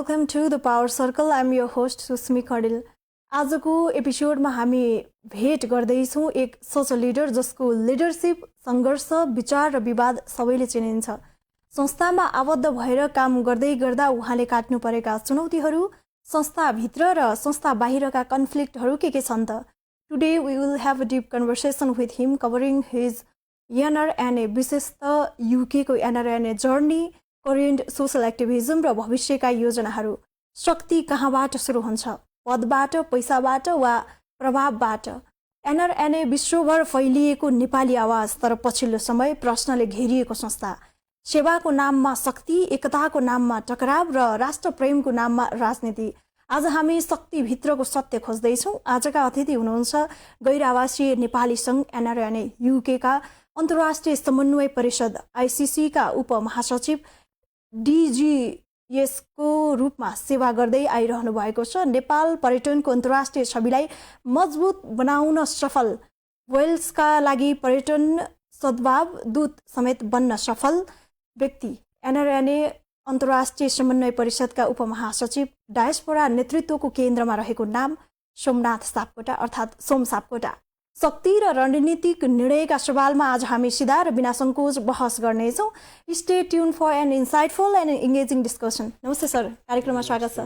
welcome to the Power Circle. I'm your host Susmi खडेल. आजको एपिसोडमा हामी भेट गर्दैछौँ एक सोशल लिडर जसको लिडरशिप, सङ्घर्ष, विचार र विवाद सबैले चिनिन्छ. संस्थामा आबद्ध भएर काम गर्दै गर्दा उहाँले काट्नु परेका चुनौतीहरू, संस्थाभित्र र संस्था बाहिरका कन्फ्लिक्टहरू के छन् त? Today we will have a deep conversation with him covering his NRNA, विशेष त UK को NRNA journey, current social activism र भविष्यका योजनाहरू. शक्ति कहाँबाट सुरु हुन्छ? पदबाट, पैसाबाट वा प्रभावबाट? NRNA विश्वभर फैलिएको नेपाली आवाज, तर पछिल्लो समय प्रश्नले घेरिएको संस्था. सेवाको नाममा शक्ति, एकताको नाममा टकराव र राष्ट्रप्रेमको नाममा राजनीति. आज हामी शक्तिभित्रको सत्य खोज्दैछौँ. आजका अतिथि हुनुहुन्छ गैर आवासीय नेपाली सङ्घ NRNA UK का अन्तर्राष्ट्रिय समन्वय परिषद ICC का उपमहासचिव, DGS को रूपमा सेवा गर्दै आइरहनु भएको छ. नेपाल पर्यटनको अन्तर्राष्ट्रिय छविलाई मजबुत बनाउन सफल, वेल्सका लागि पर्यटन सद्भाव दूत समेत बन्न सफल व्यक्ति, NRNA अन्तर्राष्ट्रिय समन्वय परिषदका उपमहासचिव, डायस्पोरा नेतृत्वको केन्द्रमा रहेको नाम सोमनाथ सापकोटा अर्थात् सोम सापकोटा. शक्ति र रणनीतिक निर्णयका सवालमा आज हामी सिधा र बिना सङ्कोच बहस गर्नेछौँ. Stay tuned for an insightful and engaging discussion. नमस्ते सर, कार्यक्रममा स्वागत छ.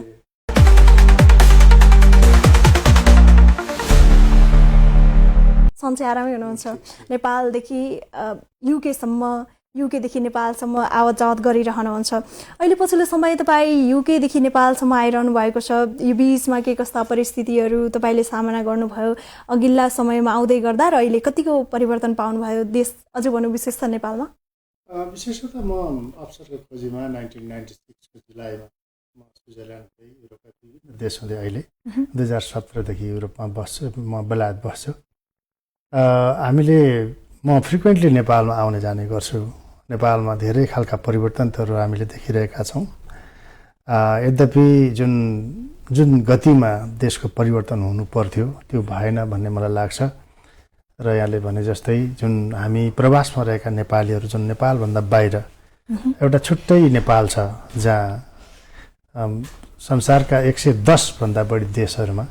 सन्चै आरामै हुनुहुन्छ? नेपालदेखि युकेदेखि नेपालसम्म आवत जावत गरिरहनुहुन्छ. अहिले पछिल्लो समय तपाईँ युकेदेखि नेपालसम्म आइरहनु भएको छ. यो बिचमा के कस्ता परिस्थितिहरू तपाईँले सामना गर्नुभयो? अघिल्ला समयमा आउँदै गर्दा र अहिले कतिको परिवर्तन पाउनुभयो देश, अझ भनौँ विशेष त नेपालमा? विशेषतः म अवसरको खोजीमा 1996 को जुलाईमा म स्विजरल्यान्डकै युरोपका विभिन्न देश हुँदै अहिले 2017 देखि युरोपमा बस्छु, म बेलायत बस्छु. म फ्रिक्वेन्टली नेपालमा आउने जाने गर्छु. नेपालमा धेरै खालका परिवर्तनहरू हामीले देखिरहेका छौँ. यद्यपि जुन गतिमा देशको परिवर्तन हुनु पर्थ्यो त्यो भएन भन्ने मलाई लाग्छ. र यहाँले भने जस्तै जुन हामी प्रवासमा रहेका नेपालीहरू, जुन नेपालभन्दा बाहिर एउटा छुट्टै नेपाल छ जहाँ संसारका 110 भन्दा बढी देशहरूमा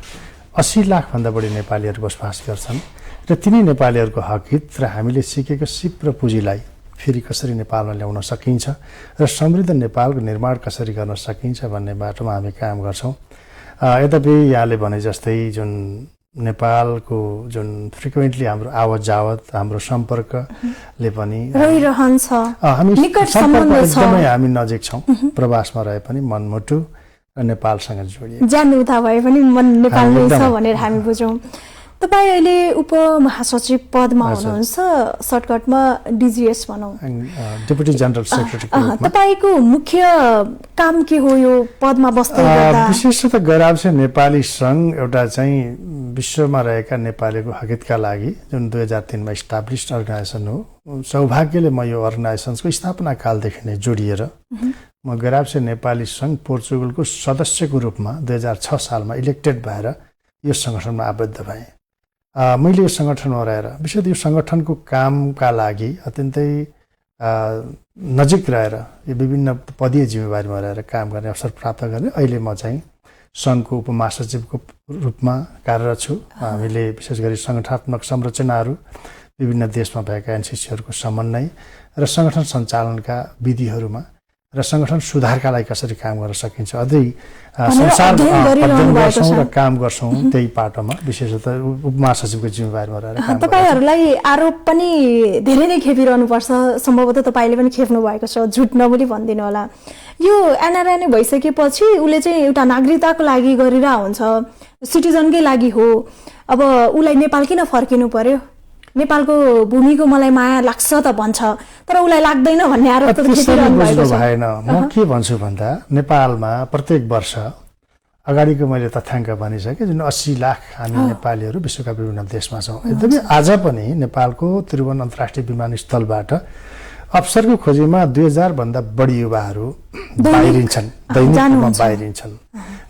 80 लाखभन्दा बढी नेपालीहरू बसोबास गर्छन्. र तिनी नेपालीहरूको हकहित र हामीले सिकेको सिप र पुँजीलाई फेरि कसरी नेपालमा ल्याउन सकिन्छ र समृद्ध नेपालको निर्माण कसरी गर्न सकिन्छ भन्ने बाटोमा हामी काम गर्छौँ. यद्यपि यहाँले भने जस्तै जुन नेपालको जुन फ्रिक्वेन्टली हाम्रो आवत जावत, हाम्रो सम्पर्कले पनि रहिरहन्छ, हामी एकदमै हामी नजिक छौँ. प्रवासमा रहे पनि मनमुटु नेपालसँग जोडिएको, जान्नु उता भए पनि मन नेपालमै छ भनेर हामी बुझौँ. तपाईँ अहिले उपमहासचिव पदमा हुनुहुन्छ, सर्टकटमा DGS भनौँ, डेपुटी जनरल सेक्रेटरी. तपाईँको मुख्य काम के हो यो पदमा बस्दै गर्दा? विशेषतः गैर आवासीय नेपाली सङ्घ एउटा चाहिँ विश्वमा रहेका नेपालीको हकहितका लागि जुन 2003 मा इस्टाब्लिस्ड अर्गनाइजेसन हो. सौभाग्यले म यो अर्गनाइजेसनको स्थापना कालदेखि नै जोडिएर म गैर आवासीय नेपाली सङ्घ पोर्चुगलको सदस्यको रूपमा 2006 सालमा इलेक्टेड भएर यो सङ्गठनमा आबद्ध भएँ. मैले यो सङ्गठनमा रहेर विशेष यो सङ्गठनको कामका लागि अत्यन्तै नजिक रहेर यो विभिन्न पदीय जिम्मेवारीमा रहेर काम गर्ने अवसर प्राप्त गर्ने अहिले म चाहिँ सङ्घको उपमहासचिवको रूपमा कार्यरत छु. हामीले विशेष गरी सङ्गठनात्मक संरचनाहरू, विभिन्न देशमा भएका NCCहरूको समन्वय र सङ्गठन सञ्चालनका विधिहरूमा र सङ्गठन सुधारका लागि कसरी काम गर्न सकिन्छ अझै संसारमा अध्ययन गर्छौँ र काम गर्छौँ. त्यही पाटोमा विशेषतः उपमहासचिवको जिम्मेवारीमा रहेर काम. तपाईँहरूलाई आरोप पनि धेरै नै खेपिरहनुपर्छ, सम्भवतः तपाईँले पनि खेप्नु भएको छ, झुट नबोली भनिदिनु होला. यो NRNA भइसकेपछि उसले चाहिँ एउटा नागरिकताको लागि गरिरहेको हुन्छ, सिटिजनकै लागि हो. अब उसलाई नेपाल किन फर्किनु पर्यो? नेपालको भूमिको मलाई माया लाग्छ त भन्छ, तर उसलाई लाग्दैन भन्ने आरोप त खेपिरहनु भएको छ. भएन. म के भन्छु भन्दा नेपालमा प्रत्येक वर्ष अगाडिको मैले तथ्याङ्क भनिसकेँ, जुन 80 लाख हामी नेपालीहरू विश्वका विभिन्न देशमा छौँ. यद्यपि आज पनि नेपालको त्रिभुवन अन्तर्राष्ट्रिय विमानस्थलबाट अवसरको खोजीमा 2000 भन्दा बढी युवाहरू बाहिरिन्छन्, दैनिक रूपमा बाहिरिन्छन्.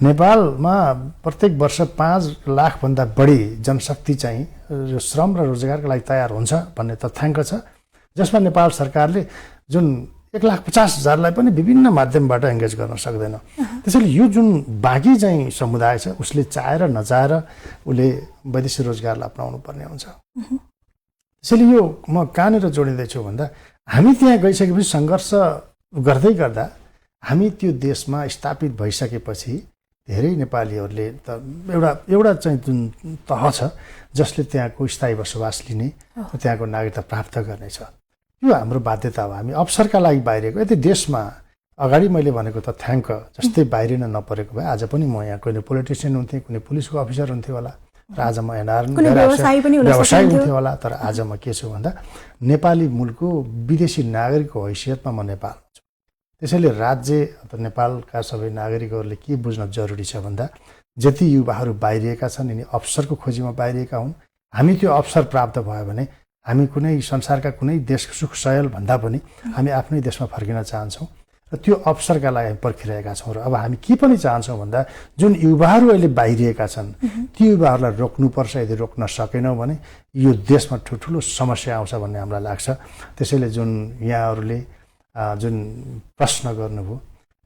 नेपालमा प्रत्येक वर्ष 5 लाख भन्दा बढी जनशक्ति चाहिँ श्रम र रोजगारका लागि तयार हुन्छ भन्ने तथ्याङ्क छ, जसमा नेपाल सरकारले जुन 1,50,000लाई पनि विभिन्न माध्यमबाट एङ्गेज गर्न सक्दैन। त्यसैले यो जुन बाँकी चाहिँ समुदाय छ उसले चाहेर नचाहेर उसले वैदेशिक रोजगारलाई अपनाउनु पर्ने हुन्छ। त्यसैले यो म कहाँनिर जोडिँदैछु भन्दा हामी त्यहाँ गइसकेपछि सङ्घर्ष गर्दै गर्दा हामी त्यो देशमा स्थापित भइसकेपछि धेरै नेपालीहरूले त एउटा चाहिँ जुन तह छ जसले त्यहाँको स्थायी बसोबास लिने त्यहाँको नागरिकता प्राप्त गर्नेछ। यो हाम्रो बाध्यता हो। हामी अवसरका लागि बाहिरिएको यदि देशमा अगाडि मैले भनेको तथ्याङ्क जस्तै बाहिरिन नपरेको भए आज पनि म यहाँ कुनै पोलिटिसियन हुन्थेँ, कुनै पुलिसको अफिसर हुन्थेँ होला र आज म व्यवसाय हुन्थेँ होला। तर आज म के छु भन्दा नेपाली मूलको विदेशी नागरिकको हैसियतमा म नेपाल छु। त्यसैले राज्य अथवा नेपालका सबै नागरिकहरूले के बुझ्न जरुरी छ भन्दा जति युवाहरू बाहिरिएका छन् यिनी अवसरको खोजीमा बाहिरिएका हुन्। हामी त्यो अवसर प्राप्त भयो भने हामी कुनै संसारका कुनै देशको सुख सयल भन्दा पनि हामी आफ्नै देशमा फर्किन चाहन्छौँ र त्यो अवसरका लागि हामी पर्खिरहेका छौँ। र अब हामी के पनि चाहन्छौँ भन्दा जुन युवाहरू अहिले बाहिरिएका छन् ती युवाहरूलाई रोक्नुपर्छ। यदि रोक्न सकेनौँ भने यो देशमा ठुल्ठुलो समस्या आउँछ भन्ने हामीलाई लाग्छ। त्यसैले जुन यहाँहरूले जुन प्रश्न गर्नुभयो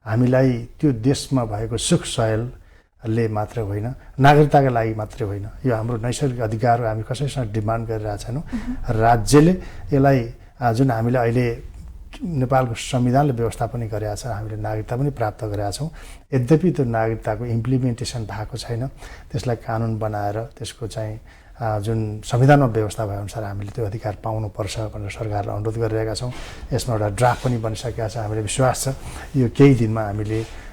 हामीलाई त्यो देशमा भएको सुख सयलले मात्र होइन, नागरिकताका लागि मात्रै होइन, यो हाम्रो नैसर्गिक अधिकार हो। हामी कसैसँग डिमान्ड गरिरहेका छैनौँ। राज्यले यसलाई जुन हामीले अहिले नेपालको संविधानले व्यवस्था पनि गरेका छ, हामीले नागरिकता पनि प्राप्त गरेका छौँ। यद्यपि त्यो नागरिकताको इम्प्लिमेन्टेसन भएको छैन। त्यसलाई कानुन बनाएर त्यसको चाहिँ जुन संविधानमा व्यवस्था भएअनुसार हामीले त्यो अधिकार पाउनुपर्छ भनेर सरकारलाई अनुरोध गरिरहेका छौँ। यसमा एउटा ड्राफ्ट पनि बनिसकेका छ। हामीले विश्वास छ यो केही दिनमा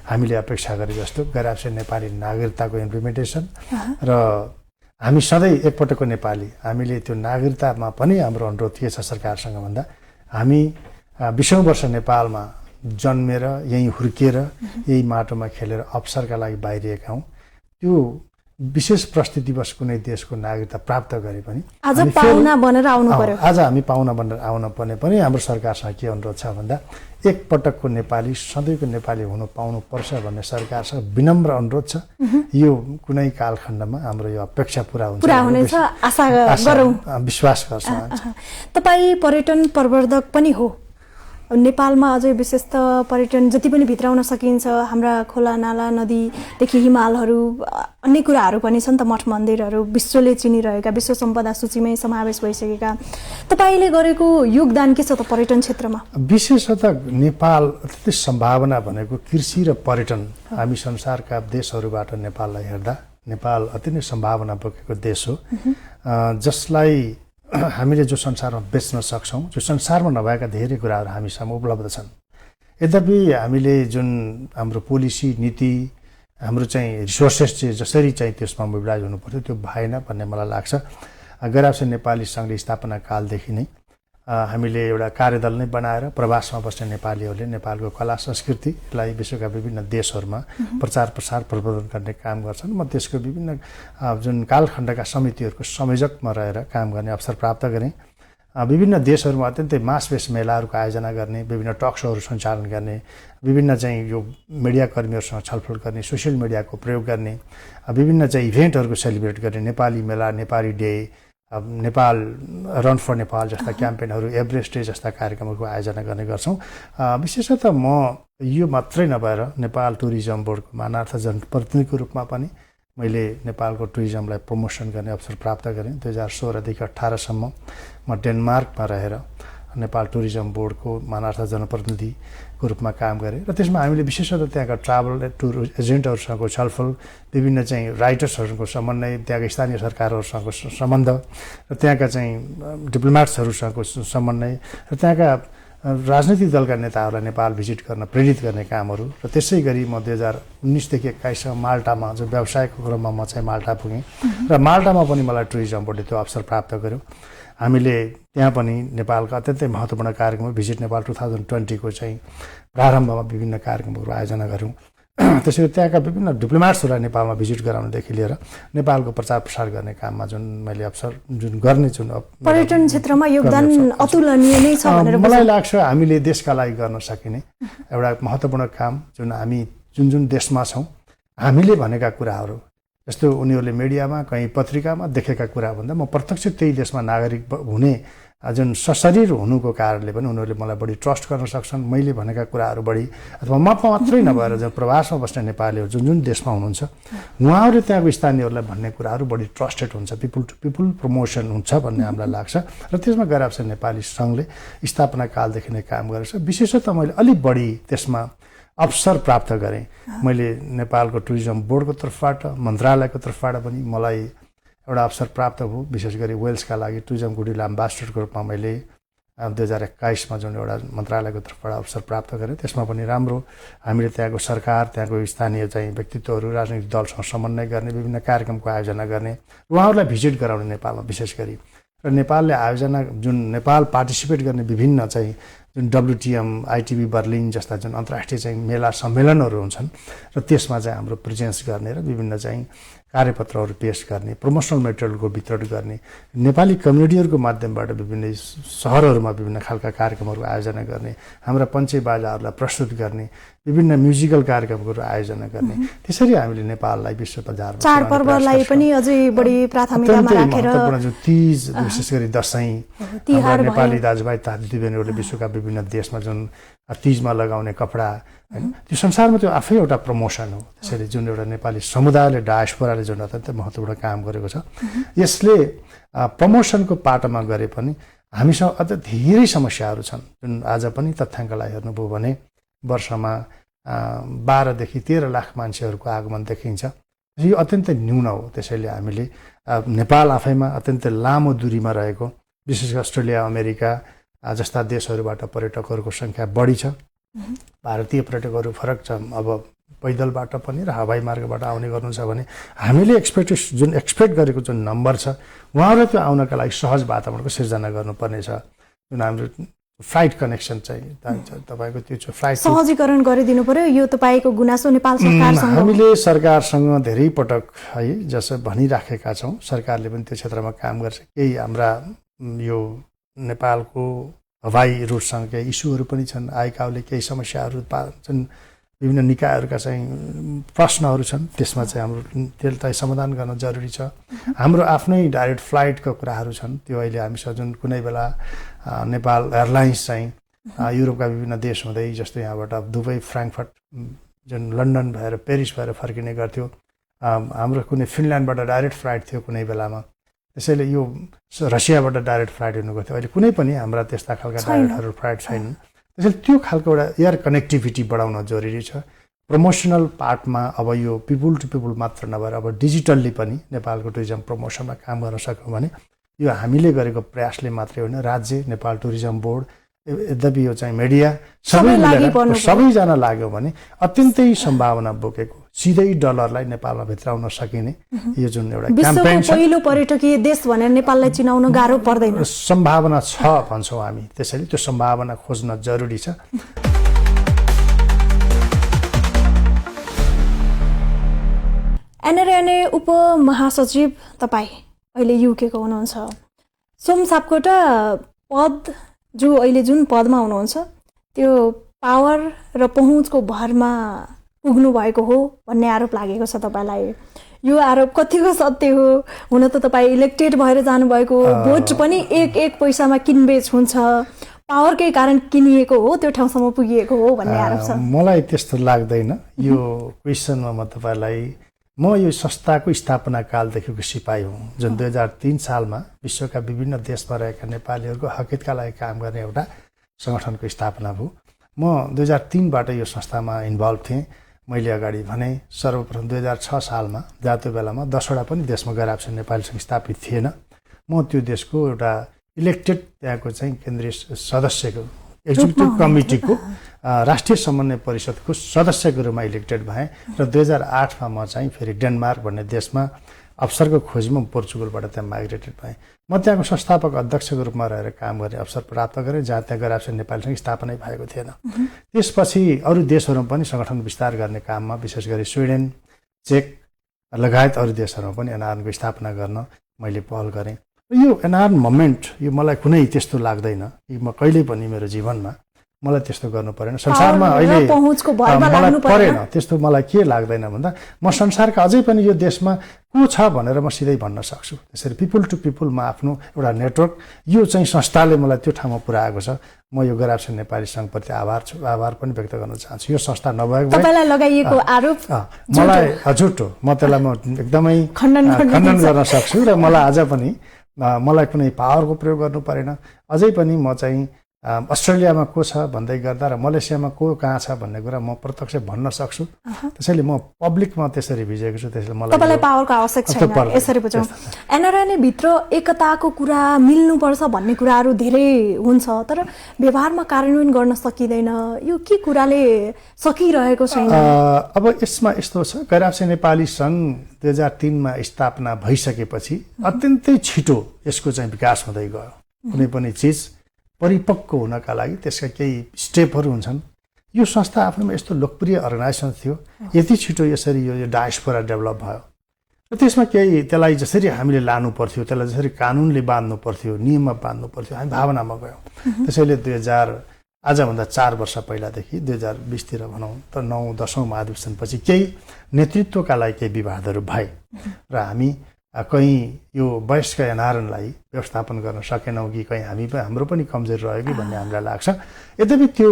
हामीले अपेक्षा गरे जस्तो गैर नेपाली नागरिकताको इम्प्लिमेन्टेसन र हामी सधैँ एकपटकको नेपाली हामीले त्यो नागरिकतामा पनि हाम्रो अनुरोध के छ सरकारसँग भन्दा हामी 20औं वर्ष नेपालमा जन्मेर यहीँ हुर्किएर यही माटोमा खेलेर अवसरका लागि बाहिरिएका हौँ। त्यो विशेष परिस्थिति दिवस कुनै देशको नागरिकता प्राप्त गरे पनि आज पाहुना बनेर आउनु पर्यो। आज हामी पाहुना बनेर आउन पर्ने पनि हाम्रो सरकारसँग के अनुरोध छ भन्दा एकपटकको नेपाली सधैँको नेपाली हुनु पाउनुपर्छ भन्ने सरकारसँग विनम्र अनुरोध छ। यो कुनै कालखण्डमा हाम्रो यो अपेक्षा पुरा हुनेछ आशा गरौँ, विश्वास गर्छौँ। तपाईँ पर्यटन प्रवर्धक पनि हो। नेपालमा अझै विशेष त पर्यटन जति पनि भित्राउन सकिन्छ, हाम्रा खोला नाला नदीदेखि हिमालहरू अन्य कुराहरू पनि छन् त, मठ मन्दिरहरू विश्वले चिनिरहेका, विश्व सम्पदा सूचीमै समावेश भइसकेका। तपाईँले गरेको योगदान के छ त पर्यटन क्षेत्रमा? विशेषतः नेपाल अत्यन्तै सम्भावना भनेको कृषि र पर्यटन। हामी संसारका देशहरूबाट नेपाललाई हेर्दा नेपाल अति नै सम्भावना बोकेको देश हो, जसलाई हामीले जो संसारमा बेच्न सक्छौँ, जो संसारमा नभएका धेरै कुराहरू हामीसँग उपलब्ध छन्। यद्यपि हामीले जुन हाम्रो पोलिसी नीति हाम्रो चाहिँ रिसोर्सेस चाहिँ जसरी चाहिँ त्यसमा मोबिलाइज हुनुपर्थ्यो त्यो भएन भन्ने मलाई लाग्छ। गैर नेपाली सङ्घले स्थापना कालदेखि नै हामीले एउटा कार्यदल नै बनाएर प्रवासमा बस्ने नेपालीहरूले नेपालको कला संस्कृतिलाई विश्वका विभिन्न देशहरूमा प्रचार प्रसार प्रवर्धन गर्ने काम गर्छन्। म त्यसको विभिन्न जुन कालखण्डका समितिहरूको संयोजकमा रहेर काम गर्ने अवसर प्राप्त गरेँ। विभिन्न देशहरूमा अत्यन्तै मासवेस मेलाहरूको आयोजना गर्ने, विभिन्न टक सोहरू सञ्चालन गर्ने, विभिन्न चाहिँ यो मिडियाकर्मीहरूसँग छलफल गर्ने, सोसियल मिडियाको प्रयोग गर्ने, विभिन्न चाहिँ इभेन्टहरूको सेलिब्रेट गर्ने, नेपाली मेला, Nepali day, Nepal run for Nepal जस्ता क्याम्पेनहरू, एभरेस्ट डे जस्ता कार्यक्रमहरूको आयोजना गर्ने गर्छौँ। विशेषतः म यो मात्रै नभएर नेपाल टुरिज्म बोर्डको मानार्थ जनप्रतिनिधिको रूपमा पनि मैले नेपालको टुरिज्मलाई प्रमोसन गर्ने अवसर प्राप्त गरेँ। 2016देखि 18सम्म म डेनमार्कमा रहेर नेपाल टुरिज्म बोर्डको मानार्थ जनप्रतिनिधिको रूपमा काम गरेँ र त्यसमा हामीले विशेषतः त्यहाँका ट्राभल टुर एजेन्टहरूसँगको छलफल, विभिन्न चाहिँ राइटर्सहरूको समन्वय, त्यहाँका स्थानीय सरकारहरूसँगको सम्बन्ध र त्यहाँका चाहिँ डिप्लोमेट्सहरूसँगको समन्वय र त्यहाँका राजनैतिक दलका नेताहरूलाई नेपाल भिजिट गर्न प्रेरित गर्ने कामहरू र त्यसै गरी म 2019देखि 21सम्म माल्टामा जो व्यवसायको क्रममा म चाहिँ माल्टा पुगेँ र माल्टामा पनि मलाई टुरिज्म बोर्डले त्यो अवसर प्राप्त गर्यो। हामीले त्यहाँ पनि नेपालका अत्यन्तै महत्त्वपूर्ण कार्यक्रम भिजिट नेपाल 2020को चाहिँ प्रारम्भमा विभिन्न कार्यक्रमहरू आयोजना गऱ्यौँ। त्यसैले त्यहाँका विभिन्न डिप्लोमेट्सहरूलाई नेपालमा भिजिट गराउनदेखि लिएर नेपालको प्रचार प्रसार गर्ने काममा जुन मैले अवसर जुन गर्ने जुन पर्यटन क्षेत्रमा योगदान अतुलनीय नै छ भनेर मलाई लाग्छ। हामीले देशका लागि गर्न सकिने एउटा महत्त्वपूर्ण काम जुन हामी जुन देशमा छौँ हामीले भनेका कुराहरू, जस्तो उनीहरूले मिडियामा कहीँ पत्रिकामा देखेका कुराभन्दा म प्रत्यक्ष त्यही देशमा नागरिक हुने जुन सशरीर हुनुको कारणले पनि उनीहरूले मलाई बढी ट्रस्ट गर्न सक्छन्। मैले भनेका कुराहरू बढी अथवा म मात्रै नभएर जो प्रवासमा बस्ने नेपालीहरू जुन जुन देशमा हुनुहुन्छ उहाँहरूले त्यहाँको स्थानीयहरूलाई भन्ने कुराहरू बढी ट्रस्टेड हुन्छ, पिपुल टु पिपुल प्रमोसन हुन्छ भन्ने हामीलाई लाग्छ। र त्यसमा गएर नेपाली सङ्घले स्थापना कालदेखि नै काम गरेछ। विशेषतः मैले अलिक बढी त्यसमा अवसर प्राप्त गरेँ। मैले नेपालको टुरिज्म बोर्डको तर्फबाट, मन्त्रालयको तर्फबाट पनि मलाई एउटा अवसर प्राप्त भयो। विशेष गरी वेल्सका लागि टुरिज्म गुडविल एम्बेसडरको रूपमा मैले 2021मा जुन एउटा मन्त्रालयको तर्फबाट अवसर प्राप्त गरेँ, त्यसमा पनि राम्रो हामीले त्यहाँको सरकार, त्यहाँको स्थानीय चाहिँ व्यक्तित्वहरू, राजनैतिक दलसँग समन्वय गर्ने, विभिन्न कार्यक्रमको आयोजना गर्ने, उहाँहरूलाई भिजिट गराउने नेपालमा विशेष गरी। र नेपालले आयोजना जुन नेपाल पार्टिसिपेट गर्ने विभिन्न चाहिँ जुन WTM, ITB बर्लिन जस्ता जुन अन्तर्राष्ट्रिय चाहिँ मेला सम्मेलनहरू हुन्छन् र त्यसमा चाहिँ हाम्रो प्रेजेन्स गर्ने र विभिन्न चाहिँ कार्यपत्रहरू पेश गर्ने, प्रमोसनल मेटेरियलको वितरण गर्ने, नेपाली कम्युनिटीहरूको माध्यमबाट विभिन्न सहरहरूमा विभिन्न खालका कार्यक्रमहरू आयोजना गर्ने, हाम्रा पञ्चे बाजाहरूलाई प्रस्तुत गर्ने, विभिन्न म्युजिकल कार्यक्रमहरू आयोजना गर्ने। त्यसरी हामीले नेपाललाई विश्व बजारमा चाडपर्वलाई पनि अझै बढी प्राथमिकतामा राखेर जो तीज, विशेष गरी दशैं, नेपाली दाजुभाइ दिदीबहिनीहरूले विश्वका विभिन्न देशमा जुन तीजमा लगाउने कपडा हैन, त्यो संसारमा त्यो आफै एउटा प्रमोसन हो। त्यसैले जुन एउटा नेपाली समुदायले, डायस्पोराले जुन अत्यन्त महत्त्वपूर्ण काम गरेको छ, यसले प्रमोसनको पाटोमा गरे पनि हामीसँग अझ धेरै समस्याहरू छन्। जुन आज पनि तथ्याङ्कलाई हेर्नुभयो भने वर्षमा 12 देखि 13 लाख मान्छेहरूको आगमन देखिन्छ। यो अत्यन्तै न्यून हो। त्यसैले हामीले नेपाल आफैमा अत्यन्तै लामो दूरीमा रहेको, विशेष गरी अस्ट्रेलिया, अमेरिका जस्ता देशहरूबाट पर्यटकहरूको सङ्ख्या बढी छ। भारतीय पर्यटकहरू फरक छ। अब पैदलबाट पनि र हवाई मार्गबाट आउने गर्नुहुन्छ भने हामीले एक्सपेक्ट गरेको जुन नम्बर छ, उहाँहरूले त्यो आउनका लागि सहज वातावरणको सिर्जना गर्नुपर्नेछ। जुन हाम्रो फ्लाइट कनेक्सन चाहिँ तपाईँको त्यो चाहिँ फ्लाइट सहजीकरण गरिदिनु पर्यो। यो तपाईँको गुनासो नेपाल सरकारसँग हामीले सरकारसँग धेरै पटक है जसो भनिराखेका छौँ। सरकारले पनि त्यो क्षेत्रमा काम गर्छ। केही हाम्रा यो नेपालको हवाई रुटसँग केही इस्युहरू पनि छन्। आइकाओले केही समस्याहरू छन्, विभिन्न निकायहरूका चाहिँ प्रश्नहरू छन्। त्यसमा चाहिँ हाम्रो त्यसलाई समाधान गर्न जरुरी छ। हाम्रो आफ्नै डाइरेक्ट फ्लाइटको कुराहरू छन्। त्यो अहिले हामीसँग जुन कुनै बेला नेपाल एयरलाइन्स चाहिँ युरोपका विभिन्न देश हुँदै, जस्तै यहाँबाट दुबई, फ्राङ्कफर्ट, जुन लन्डन भएर पेरिस भएर फर्किने गर्थ्यो। हाम्रो कुनै फिनल्यान्डबाट डाइरेक्ट फ्लाइट थियो कुनै बेलामा। त्यसैले यो रसियाबाट डाइरेक्ट फ्लाइट हुनु गर्थ्यो। अहिले कुनै पनि हाम्रा त्यस्ता खालका डाइरेक्टहरू फ्लाइट छैनन्। त्यसैले त्यो खालको एउटा एयर कनेक्टिभिटी बढाउन जरुरी छ। प्रमोसनल पार्टमा अब यो पिपुल टु पिपुल मात्र नभएर अब डिजिटल्ली पनि नेपालको टुरिज्म प्रमोसनमा काम गर्न सक्यौँ भने यो हामीले गरेको प्रयासले मात्रै होइन, राज्य, नेपाल टुरिज्म बोर्ड, यद्यपि यो चाहिँ मिडिया सबैजना लाग्यो भने अत्यन्तै सम्भावना बोकेको सिधै डलरलाई नेपालमा भित्राउन सकिने यो जुन एउटा क्याम्पेन छ, पहिलो पर्यटकीय देश भनेर नेपाललाई चिनाउन गाह्रो पर्दैन। सम्भावना छ भन्छौँ हामी। त्यसैले त्यो सम्भावना खोज्न जरुरी छ। NRNA उपमहासचिव तपाईँ अहिले युकेको हुनुहुन्छ। सोम सापकोटा पद जो अहिले जुन पदमा हुनुहुन्छ त्यो पावर र पहुँचको भरमा पुग्नु भएको हो भन्ने आरोप लागेको छ तपाईँलाई। यो आरोप कतिको सत्य हो? हुन त तपाईँ इलेक्टेड भएर जानुभएको, भोट पनि एक पैसामा किनबेच हुन्छ, पावरकै कारण किनिएको हो, त्यो ठाउँसम्म पुगिएको हो भन्ने आरोप छ। मलाई त्यस्तो लाग्दैन। यो क्वेसनमा म तपाईँलाई, म यो संस्थाको स्थापना कालदेखिको सिपाही हुँ, जुन 2003 सालमा विश्वका विभिन्न देशमा रहेका नेपालीहरूको हकितका लागि काम गर्ने एउटा सङ्गठनको स्थापना भयो। म 2003बाट यो संस्थामा इन्भल्भ थिएँ। मैले अगाडि भने सर्वप्रथम 2006 सालमा जहाँ त्यो बेलामा 10वटा पनि देशमा गैर आवासीय नेपाली सङ्घ स्थापित थिएन। म त्यो देशको एउटा इलेक्टेड त्यहाँको चाहिँ केन्द्रीय सदस्यको, एक्जिक्युटिभ कमिटीको, राष्ट्रिय समन्वय परिषदको सदस्यको रूपमा इलेक्टेड भएँ। र 2008मा म चाहिँ फेरि डेनमार्क भन्ने देशमा अवसरको खोजीमा पोर्चुगलबाट त्यहाँ माइग्रेटेड भएँ। म त्यहाँको संस्थापक अध्यक्षको रूपमा रहेर काम गर्ने अवसर प्राप्त गरेँ, जहाँ त्यहाँ गैर आवासीय नेपाली सङ्घ स्थापनै भएको थिएन। त्यसपछि अरू देशहरूमा पनि सङ्गठन विस्तार गर्ने काममा, विशेष गरी स्विडेन, चेक लगायत अरू देशहरूमा पनि एनआरएनको स्थापना गर्न मैले पहल गरेँ। यो एनआरएन मोमेन्ट, यो मलाई कुनै त्यस्तो लाग्दैन कि म कहिल्यै पनि मेरो जीवनमा मलाई त्यस्तो गर्नु परेन संसारमा अहिले पहुँचको भरमा मलाई लाग्नु परेन त्यस्तो मलाई के लाग्दैन भन्दा म संसारका अझै पनि यो देशमा को छ भनेर म सिधै भन्न सक्छु त्यसरी पिपल टु पिपल म आफ्नो एउटा नेटवर्क यो चाहिँ संस्थाले मलाई त्यो ठाउँमा पुर्याएको छ म यो गराब्से नेपाली सङ्घप्रति आभार पनि व्यक्त गर्न चाहन्छु यो संस्था नभएको भए तपाईलाई लगाइएको आरोप मलाई झुटो म त्यसलाई म एकदमै खण्डन गर्न सक्छु र मलाई आज पनि मलाई कुनै पावरको प्रयोग गर्नु परेन अझै पनि म चाहिँ अस्ट्रेलियामा को छ भन्दै गर्दा र मलेसियामा को कहाँ छ भन्ने कुरा म प्रत्यक्ष भन्न सक्छु त्यसैले म पब्लिकमा त्यसरी भिजेको छु त्यसैले मलाई तपाईलाई पावरको आवश्यक छैन यसरी बुझौँ एनआरएनए भित्र एकताको कुरा मिल्नुपर्छ भन्ने कुराहरू धेरै हुन्छ तर व्यवहारमा कार्यान्वयन गर्न सकिँदैन यो के कुराले सकिरहेको छैन अब यसमा यस्तो छ गैराब्से नेपाली सङ्घ 2003 मा स्थापना भइसकेपछि अत्यन्तै छिटो यसको चाहिँ विकास हुँदै गयो कुनै पनि चिज परिपक्व हुनका लागि त्यसका केही स्टेपहरू हुन्छन् यो संस्था आफ्नोमा यस्तो लोकप्रिय अर्गनाइजेसन थियो यति छिटो यसरी यो डायस्पोरा डेभलप भयो र त्यसमा केही त्यसलाई जसरी हामीले लानु पर्थ्यो त्यसलाई जसरी कानुनले बाँध्नु पर्थ्यो नियममा बाँध्नु पर्थ्यो हामी भावनामा गयौँ त्यसैले 2000 आजभन्दा 4 वर्ष पहिलादेखि 2020 तिर भनौँ त 9-10औं महाधिवेशनपछि केही नेतृत्वका लागि केही विवादहरू भए र हामी कहीँ यो वयस्क एनआरएनलाई व्यवस्थापन गर्न सकेनौँ कि कहीँ हाम्रो पनि कमजोरी रह्यो कि भन्ने हामीलाई लाग्छ यद्यपि त्यो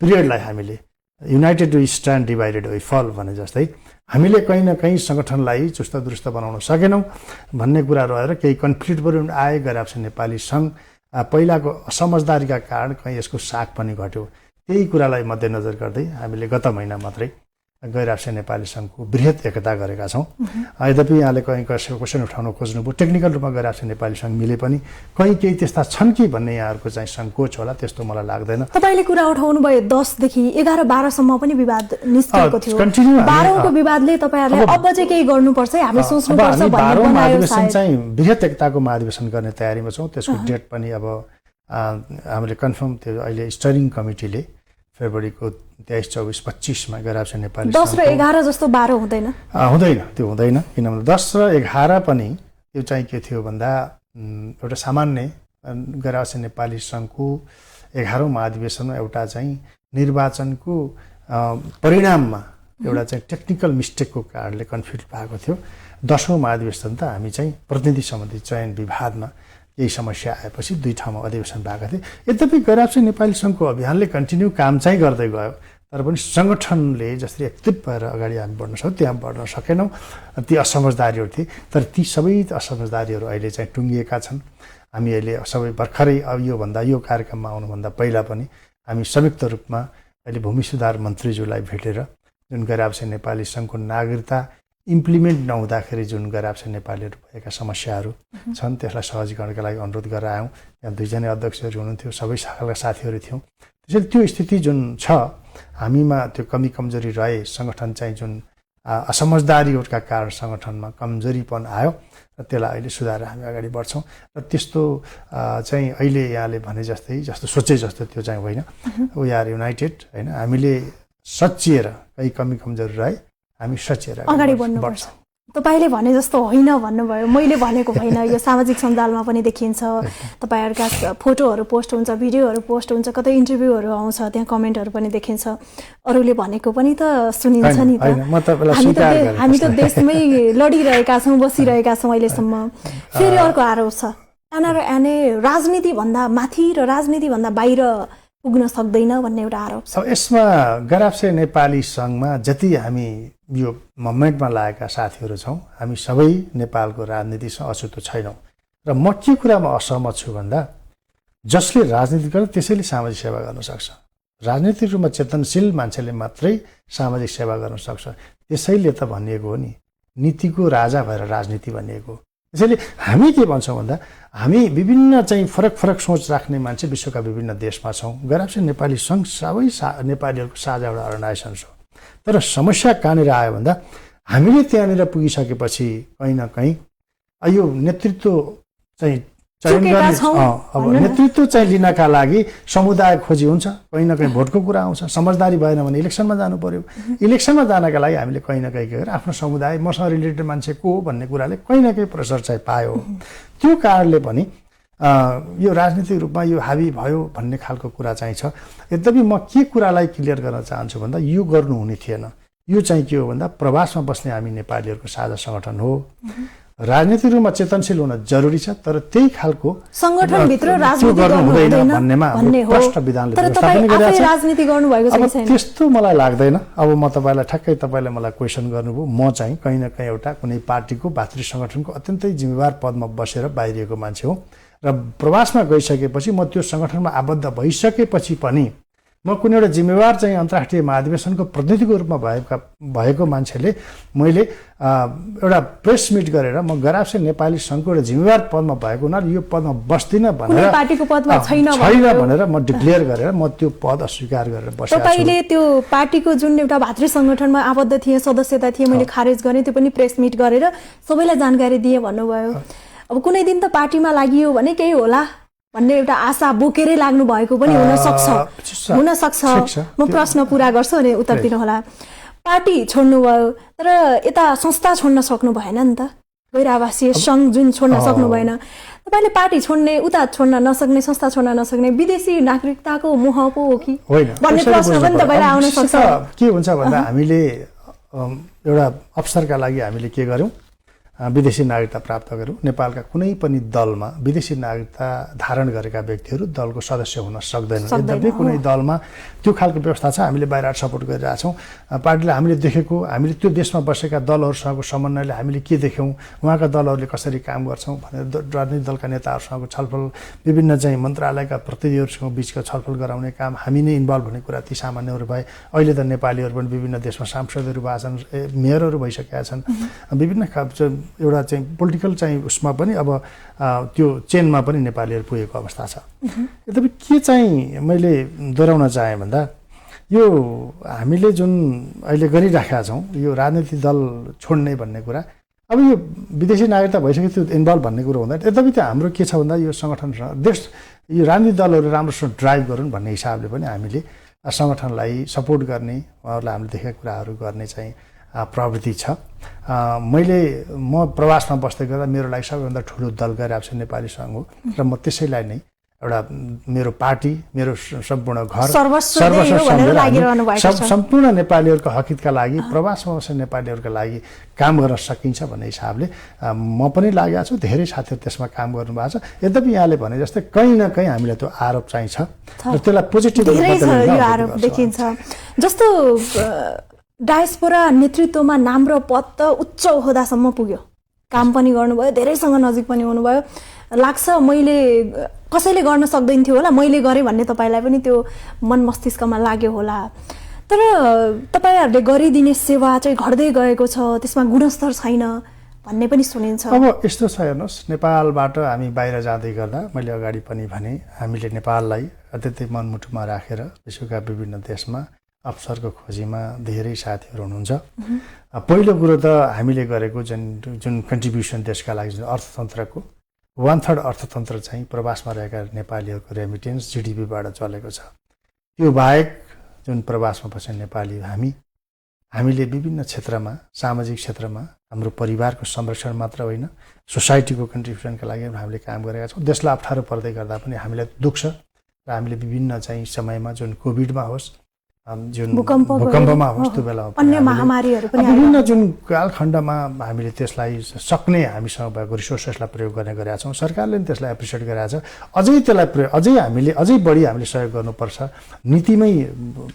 पिरियडलाई हामीले united we stand divided we fall भने जस्तै हामीले कहीँ न कहीँ सङ्गठनलाई चुस्त दुरुस्त बनाउन सकेनौँ भन्ने कुरा रहेर केही कन्फ्लिक्ट पनि आए गराब्से नेपाली सङ्घ पहिलाको असमझदारीका कारण कहीँ यसको साख पनि घट्यो त्यही कुरालाई मध्यनजर गर्दै हामीले गत महिना मात्रै गैराब्से नेपाली सङ्घको बृहत एकता गरेका छौँ यद्यपि यहाँले कहीँ क्वेसन उठाउन खोज्नुभयो टेक्निकल रूपमा गैराब्से नेपाली सङ्घ मिले पनि कहीँ केही त्यस्ता छन् कि भन्ने यहाँहरूको चाहिँ सङ्कोच होला त्यस्तो मलाई लाग्दैन तपाईँले कुरा उठाउनु भयो 10 देखि 11-12 सम्म पनि विवाद निस्केको थियो 12औंको विवादले तपाईँहरूले अब चाहिँ केही गर्नुपर्छ हामी सोच्नुपर्छ भन्ने बनायो महाधिवेशन चाहिँ बृहत एकताको महाधिवेशन गर्ने तयारीमा छौँ त्यसको डेट पनि अब हामीले कन्फर्म त्यो अहिले स्टियरिङ कमिटीले फेब्रुअरीको 23, 24, 25 मा गराब्से नेपाली 10 र 11 जस्तो 12 हुँदैन त्यो हुँदैन किनभने 10 र 11 पनि त्यो चाहिँ के थियो भन्दा एउटा सामान्य गराब्से नेपाली सङ्घको 11औं महाधिवेशनमा एउटा चाहिँ निर्वाचनको परिणाममा एउटा चाहिँ टेक्निकल मिस्टेकको कारणले कन्फ्लिक्ट भएको थियो 10औं महाधिवेशन त हामी चाहिँ प्रतिनिधि सम्बन्धी चयन विवादमा यही समस्या आएपछि 2 ठाउँमा अधिवेशन भएको थियो यद्यपि गैराब्से नेपाली सङ्घको अभियानले कन्टिन्यू काम चाहिँ गर्दै गयो तर पनि सङ्गठनले जसरी एक्टिभ भएर अगाडि हामी बढ्न सक्यौँ त्यहाँ बढ्न सकेनौँ ती असमझदारीहरू थिए तर ती सबै असमझदारीहरू अहिले चाहिँ टुङ्गिएका छन् हामी अहिले सबै भर्खरै योभन्दा यो कार्यक्रममा आउनुभन्दा पहिला पनि हामी संयुक्त रूपमा अहिले भूमि सुधार मन्त्रीज्यूलाई भेटेर जुन गैराब्से नेपाली सङ्घको नागरिकता इम्प्लिमेन्ट नहुँदाखेरि जुन गैराब्से नेपालीहरू भएका समस्याहरू छन् त्यसलाई सहजीकरणका लागि अनुरोध गरेर आयौँ त्यहाँ 2 जना अध्यक्षहरू हुनुहुन्थ्यो सबै शाखाका साथीहरू थियौँ त्यसैले त्यो स्थिति जुन छ हामीमा त्यो कमी कमजोरी रहे सङ्गठन चाहिँ जुन असमझदारीहरूका कारण सङ्गठनमा कमजोरीपन आयो र त्यसलाई अहिले सुधारेर हामी अगाडि बढ्छौँ र त्यस्तो चाहिँ अहिले यहाँले भने जस्तै जस्तो सोचे जस्तो त्यो चाहिँ होइन वी आर युनाइटेड होइन हामीले सच्चिएर कहीँ कमी कमजोरी रहे हामी सचेर अगाडि बढ्नुपर्छ तपाईले भने जस्तो होइन भन्नुभयो मैले भनेको होइन यो सामाजिक सञ्जालमा पनि देखिन्छ तपाईहरुका फोटोहरु पोस्ट हुन्छ भिडियोहरु पोस्ट हुन्छ कतै इन्टरभ्युहरु आउँछ त्यहाँ कमेन्टहरु पनि देखिन्छ अरूले भनेको पनि त सुनिन्छ नि त हामी त देशमै लडिरहेका छौं बसिरहेका छौं अहिलेसम्म फेरि अर्को आरोप छ एनआरएनए राजनीति भन्दा माथि र राजनीति भन्दा बाहिर पुग्न सक्दैन भन्ने एउटा आरोप छ। अब यसमा गराब्से नेपाली संघमा जति हामी यो मोमेन्टमा लागेका साथीहरू छौं हामी सबै नेपालको राजनीतिसँग अछुतो छैनौं र म के कुरामा असहमत छु भन्दा जसले राजनीति गर्छ त्यसैले सामाजिक सेवा गर्न सक्छ राजनीतिक रूपमा चेतनशील मान्छेले मात्रै सामाजिक सेवा गर्न सक्छ त्यसैले त भनिएको हो नि नीतिको राजा भएर राजनीति भनिएको त्यसैले हामी के भन्छौं भन्दा हामी विभिन्न चाहिँ फरक फरक सोच राख्ने मान्छे विश्वका विभिन्न देशमा छौं गराब्से नेपाली संघ सबै नेपालीहरुको साझा एउटा अर्गनाइजेसन हो तर समस्या कहाँनिर आयो भन्दा हामीले त्यहाँनिर पुगिसकेपछि कहीं न कहीं यो नेतृत्व चाहिँ चयन गर्ने अब नेतृत्व चाहिँ लिनका लागि समुदाय खोजी हुन्छ कहीं न कहीं भोटको कुरा आउँछ समझदारी भएन भने इलेक्सनमा जानु पर्यो इलेक्सनमा जानका लागि हामीले कहीं न कहीं के गरेर आफ्नो समुदाय मसँग रिलेटेड मान्छे को हो भन्ने कुराले कहीं न कहीं प्रेसर चाहिँ पायो त्यो कारणले पनि यो राजनीतिक रूपमा यो हावी भयो भन्ने खालको कुरा चाहिँ छ। यद्यपि म के कुरालाई क्लियर गर्न चाहन्छु भन्दा यो गर्नुहुने थिएन। यो चाहिँ के हो भन्दा प्रवासमा बस्ने हामी नेपालीहरूको साझा सङ्गठन हो। राजनीतिक रूपमा चेतनशील हुन जरुरी छ, तर त्यही खालको संगठनभित्र राजनीति गर्नु हुँदैन भन्नेमा प्रष्ट विधानले व्यवस्थापन गरेको छ। राजनीति गर्नुभएको छैन त्यस्तो मलाई लाग्दैन। अब म तपाईँलाई ठ्याक्कै तपाईँले मलाई क्वेसन गर्नुभयो, म चाहिँ कहीँ न कहीँ एउटा कुनै पार्टीको भातृ सङ्गठनको अत्यन्तै जिम्मेवार पदमा बसेर बाहिरिएको मान्छे हो र प्रवासमा गइसकेपछि म त्यो सङ्गठनमा आबद्ध भइसकेपछि पनि म कुनै एउटा जिम्मेवार चाहिँ अन्तर्राष्ट्रिय महाधिवेशनको प्रतिनिधिको रूपमा भएको मान्छेले मैले एउटा प्रेस मिट गरेर म गराब्से नेपाली सङ्घको एउटा जिम्मेवार पदमा भएको हुनाले यो पदमा बस्दिनँ भनेर पार्टीको पदमा छैन भनेर म डिक्लेयर गरेर म त्यो पद अस्वीकार गरेर बसेको छु। तपाईले त्यो पार्टीको जुन एउटा भातृ सङ्गठनमा आबद्ध थिए, सदस्यता थिए, मैले खारेज गरेँ, त्यो पनि प्रेस मिट गरेर सबैलाई जानकारी दिएँ भन्नुभयो। अब कुनै दिन त पार्टीमा लागियो भने केही होला भन्ने एउटा आशा बोकेरै लाग्नु भएको पनि हुन सक्छ। म प्रश्न पूरा गर्छु अनि उत्तर दिनु होला। पार्टी छोड्नुभयो तर यता संस्था छोड्न सक्नु भएन नि त, गैर आवासीय सङ्घ जुन छोड्न सक्नु भएन। तपाईँले पार्टी छोड्ने, उता छोड्न नसक्ने, संस्था छोड्न नसक्ने विदेशी नागरिकताको मोह पो हो कि भन्ने प्रश्न पनि तपाईँलाई आउन सक्छ। के हुन्छ भन्दा हामीले एउटा अवसरका लागि हामीले के गर्यौँ, विदेशी नागरिकता प्राप्त गर्यौँ। नेपालका कुनै पनि दलमा विदेशी नागरिकता धारण गरेका व्यक्तिहरू दलको सदस्य हुन सक्दैनन्। यद्यपि कुनै दलमा त्यो खालको व्यवस्था छ, हामीले बाहिर सपोर्ट गरिरहेछौँ। पार्टीले हामीले देखेको, हामीले त्यो देशमा बसेका दलहरूसँगको समन्वयले हामीले के देख्यौँ, उहाँका दलहरूले कसरी काम गर्छौँ भनेर राजनीतिक दलका नेताहरूसँगको छलफल, विभिन्न चाहिँ मन्त्रालयका प्रतिनिधिहरूसँग बिचको छलफल गराउने काम हामी नै इन्भल्भ हुने कुरा ती सामान्यहरू भए। अहिले त नेपालीहरू पनि विभिन्न देशमा सांसदहरू भएका छन्, मेयरहरू भइसकेका छन्। विभिन्न एउटा चाहिँ पोलिटिकल चाहिँ उसमा पनि अब त्यो चेनमा पनि नेपालीहरू पुगेको अवस्था छ। यद्यपि के चाहिँ मैले दोहोऱ्याउन चाहेँ भन्दा यो हामीले जुन अहिले गरिराखेका छौँ यो राजनीतिक दल छोड्ने भन्ने कुरा, अब यो विदेशी नागरिकता भइसक्यो त्यो इन्भल्भ भन्ने कुरो हुँदैन। यद्यपि त्यो हाम्रो के छ भन्दा यो सङ्गठनसँग देश यो राजनीतिक दलहरू राम्रोसँग ड्राइभ गरून् भन्ने हिसाबले पनि हामीले सङ्गठनलाई सपोर्ट गर्ने, उहाँहरूलाई हामीले देखेका कुराहरू गर्ने चाहिँ प्रवृत्ति छ। म प्रवासमा बस्दै गर्दा मेरो लागि सबैभन्दा ठुलो दल गैर-आवासीय नेपाली सङ्घ हो र म त्यसैलाई नै एउटा मेरो पार्टी, मेरो सम्पूर्ण घर, सम्पूर्ण नेपालीहरूको हकितका लागि, प्रवासमा बस्ने नेपालीहरूका लागि काम गर्न सकिन्छ भन्ने हिसाबले म पनि लागेको छु। धेरै साथीहरू त्यसमा काम गर्नुभएको छ। यद्यपि यहाँले भने जस्तै कहीँ न कहीँ हामीलाई त्यो आरोप चाहिँ छ र त्यसलाई पोजिटिभ आरोप देखिन्छ। जस्तो डायस्पोरा नेतृत्वमा नाम र पद त उच्च ओहदासम्म पुग्यो, काम पनि गर्नुभयो, धेरैसँग नजिक पनि हुनुभयो। लाग्छ मैले कसैले गर्न सक्दैन थियो होला, मैले गरेँ भन्ने तपाईँलाई पनि त्यो मन मस्तिष्कमा लाग्यो होला। तर तपाईँहरूले गरिदिने सेवा चाहिँ घट्दै गएको छ, त्यसमा गुणस्तर छैन भन्ने पनि सुनिन्छ। अब यस्तो छ हेर्नुहोस्, नेपालबाट हामी बाहिर जाँदै गर्दा मैले अगाडि पनि भने हामीले नेपाललाई अत्यन्तै मनमुटुमा राखेर विश्वका विभिन्न देशमा अवसरको खोजीमा धेरै साथीहरू हुनुहुन्छ। पहिलो कुरो त हामीले गरेको जुन कन्ट्रिब्युसन देशका लागि जुन अर्थतन्त्रको 1/3 अर्थतन्त्र चाहिँ प्रवासमा रहेका नेपालीहरूको रेमिटेन्स जिडिपीबाट चलेको छ। त्यो बाहेक जुन प्रवासमा बस्ने नेपाली हामीले विभिन्न क्षेत्रमा, सामाजिक क्षेत्रमा हाम्रो परिवारको संरक्षण मात्र होइन, सोसाइटीको कन्ट्रिब्युसनका लागि हामीले काम गरेका छौँ। देशलाई अप्ठ्यारो पर्दै गर्दा पनि हामीलाई दुख्छ र हामीले विभिन्न चाहिँ समयमा जुन कोभिडमा होस्, जुन भूकम्पमा होस्, त्यो बेलामा अन्य महामारीहरू पनि विभिन्न जुन कालखण्डमा हामीले त्यसलाई सक्ने हामीसँग भएको रिसोर्सेसलाई प्रयोग गर्ने गरेका छौँ। सरकारले पनि त्यसलाई एप्रिसिएट गरेका छ। अझै त्यसलाई अझै बढी हामीले सहयोग गर्नुपर्छ। नीतिमै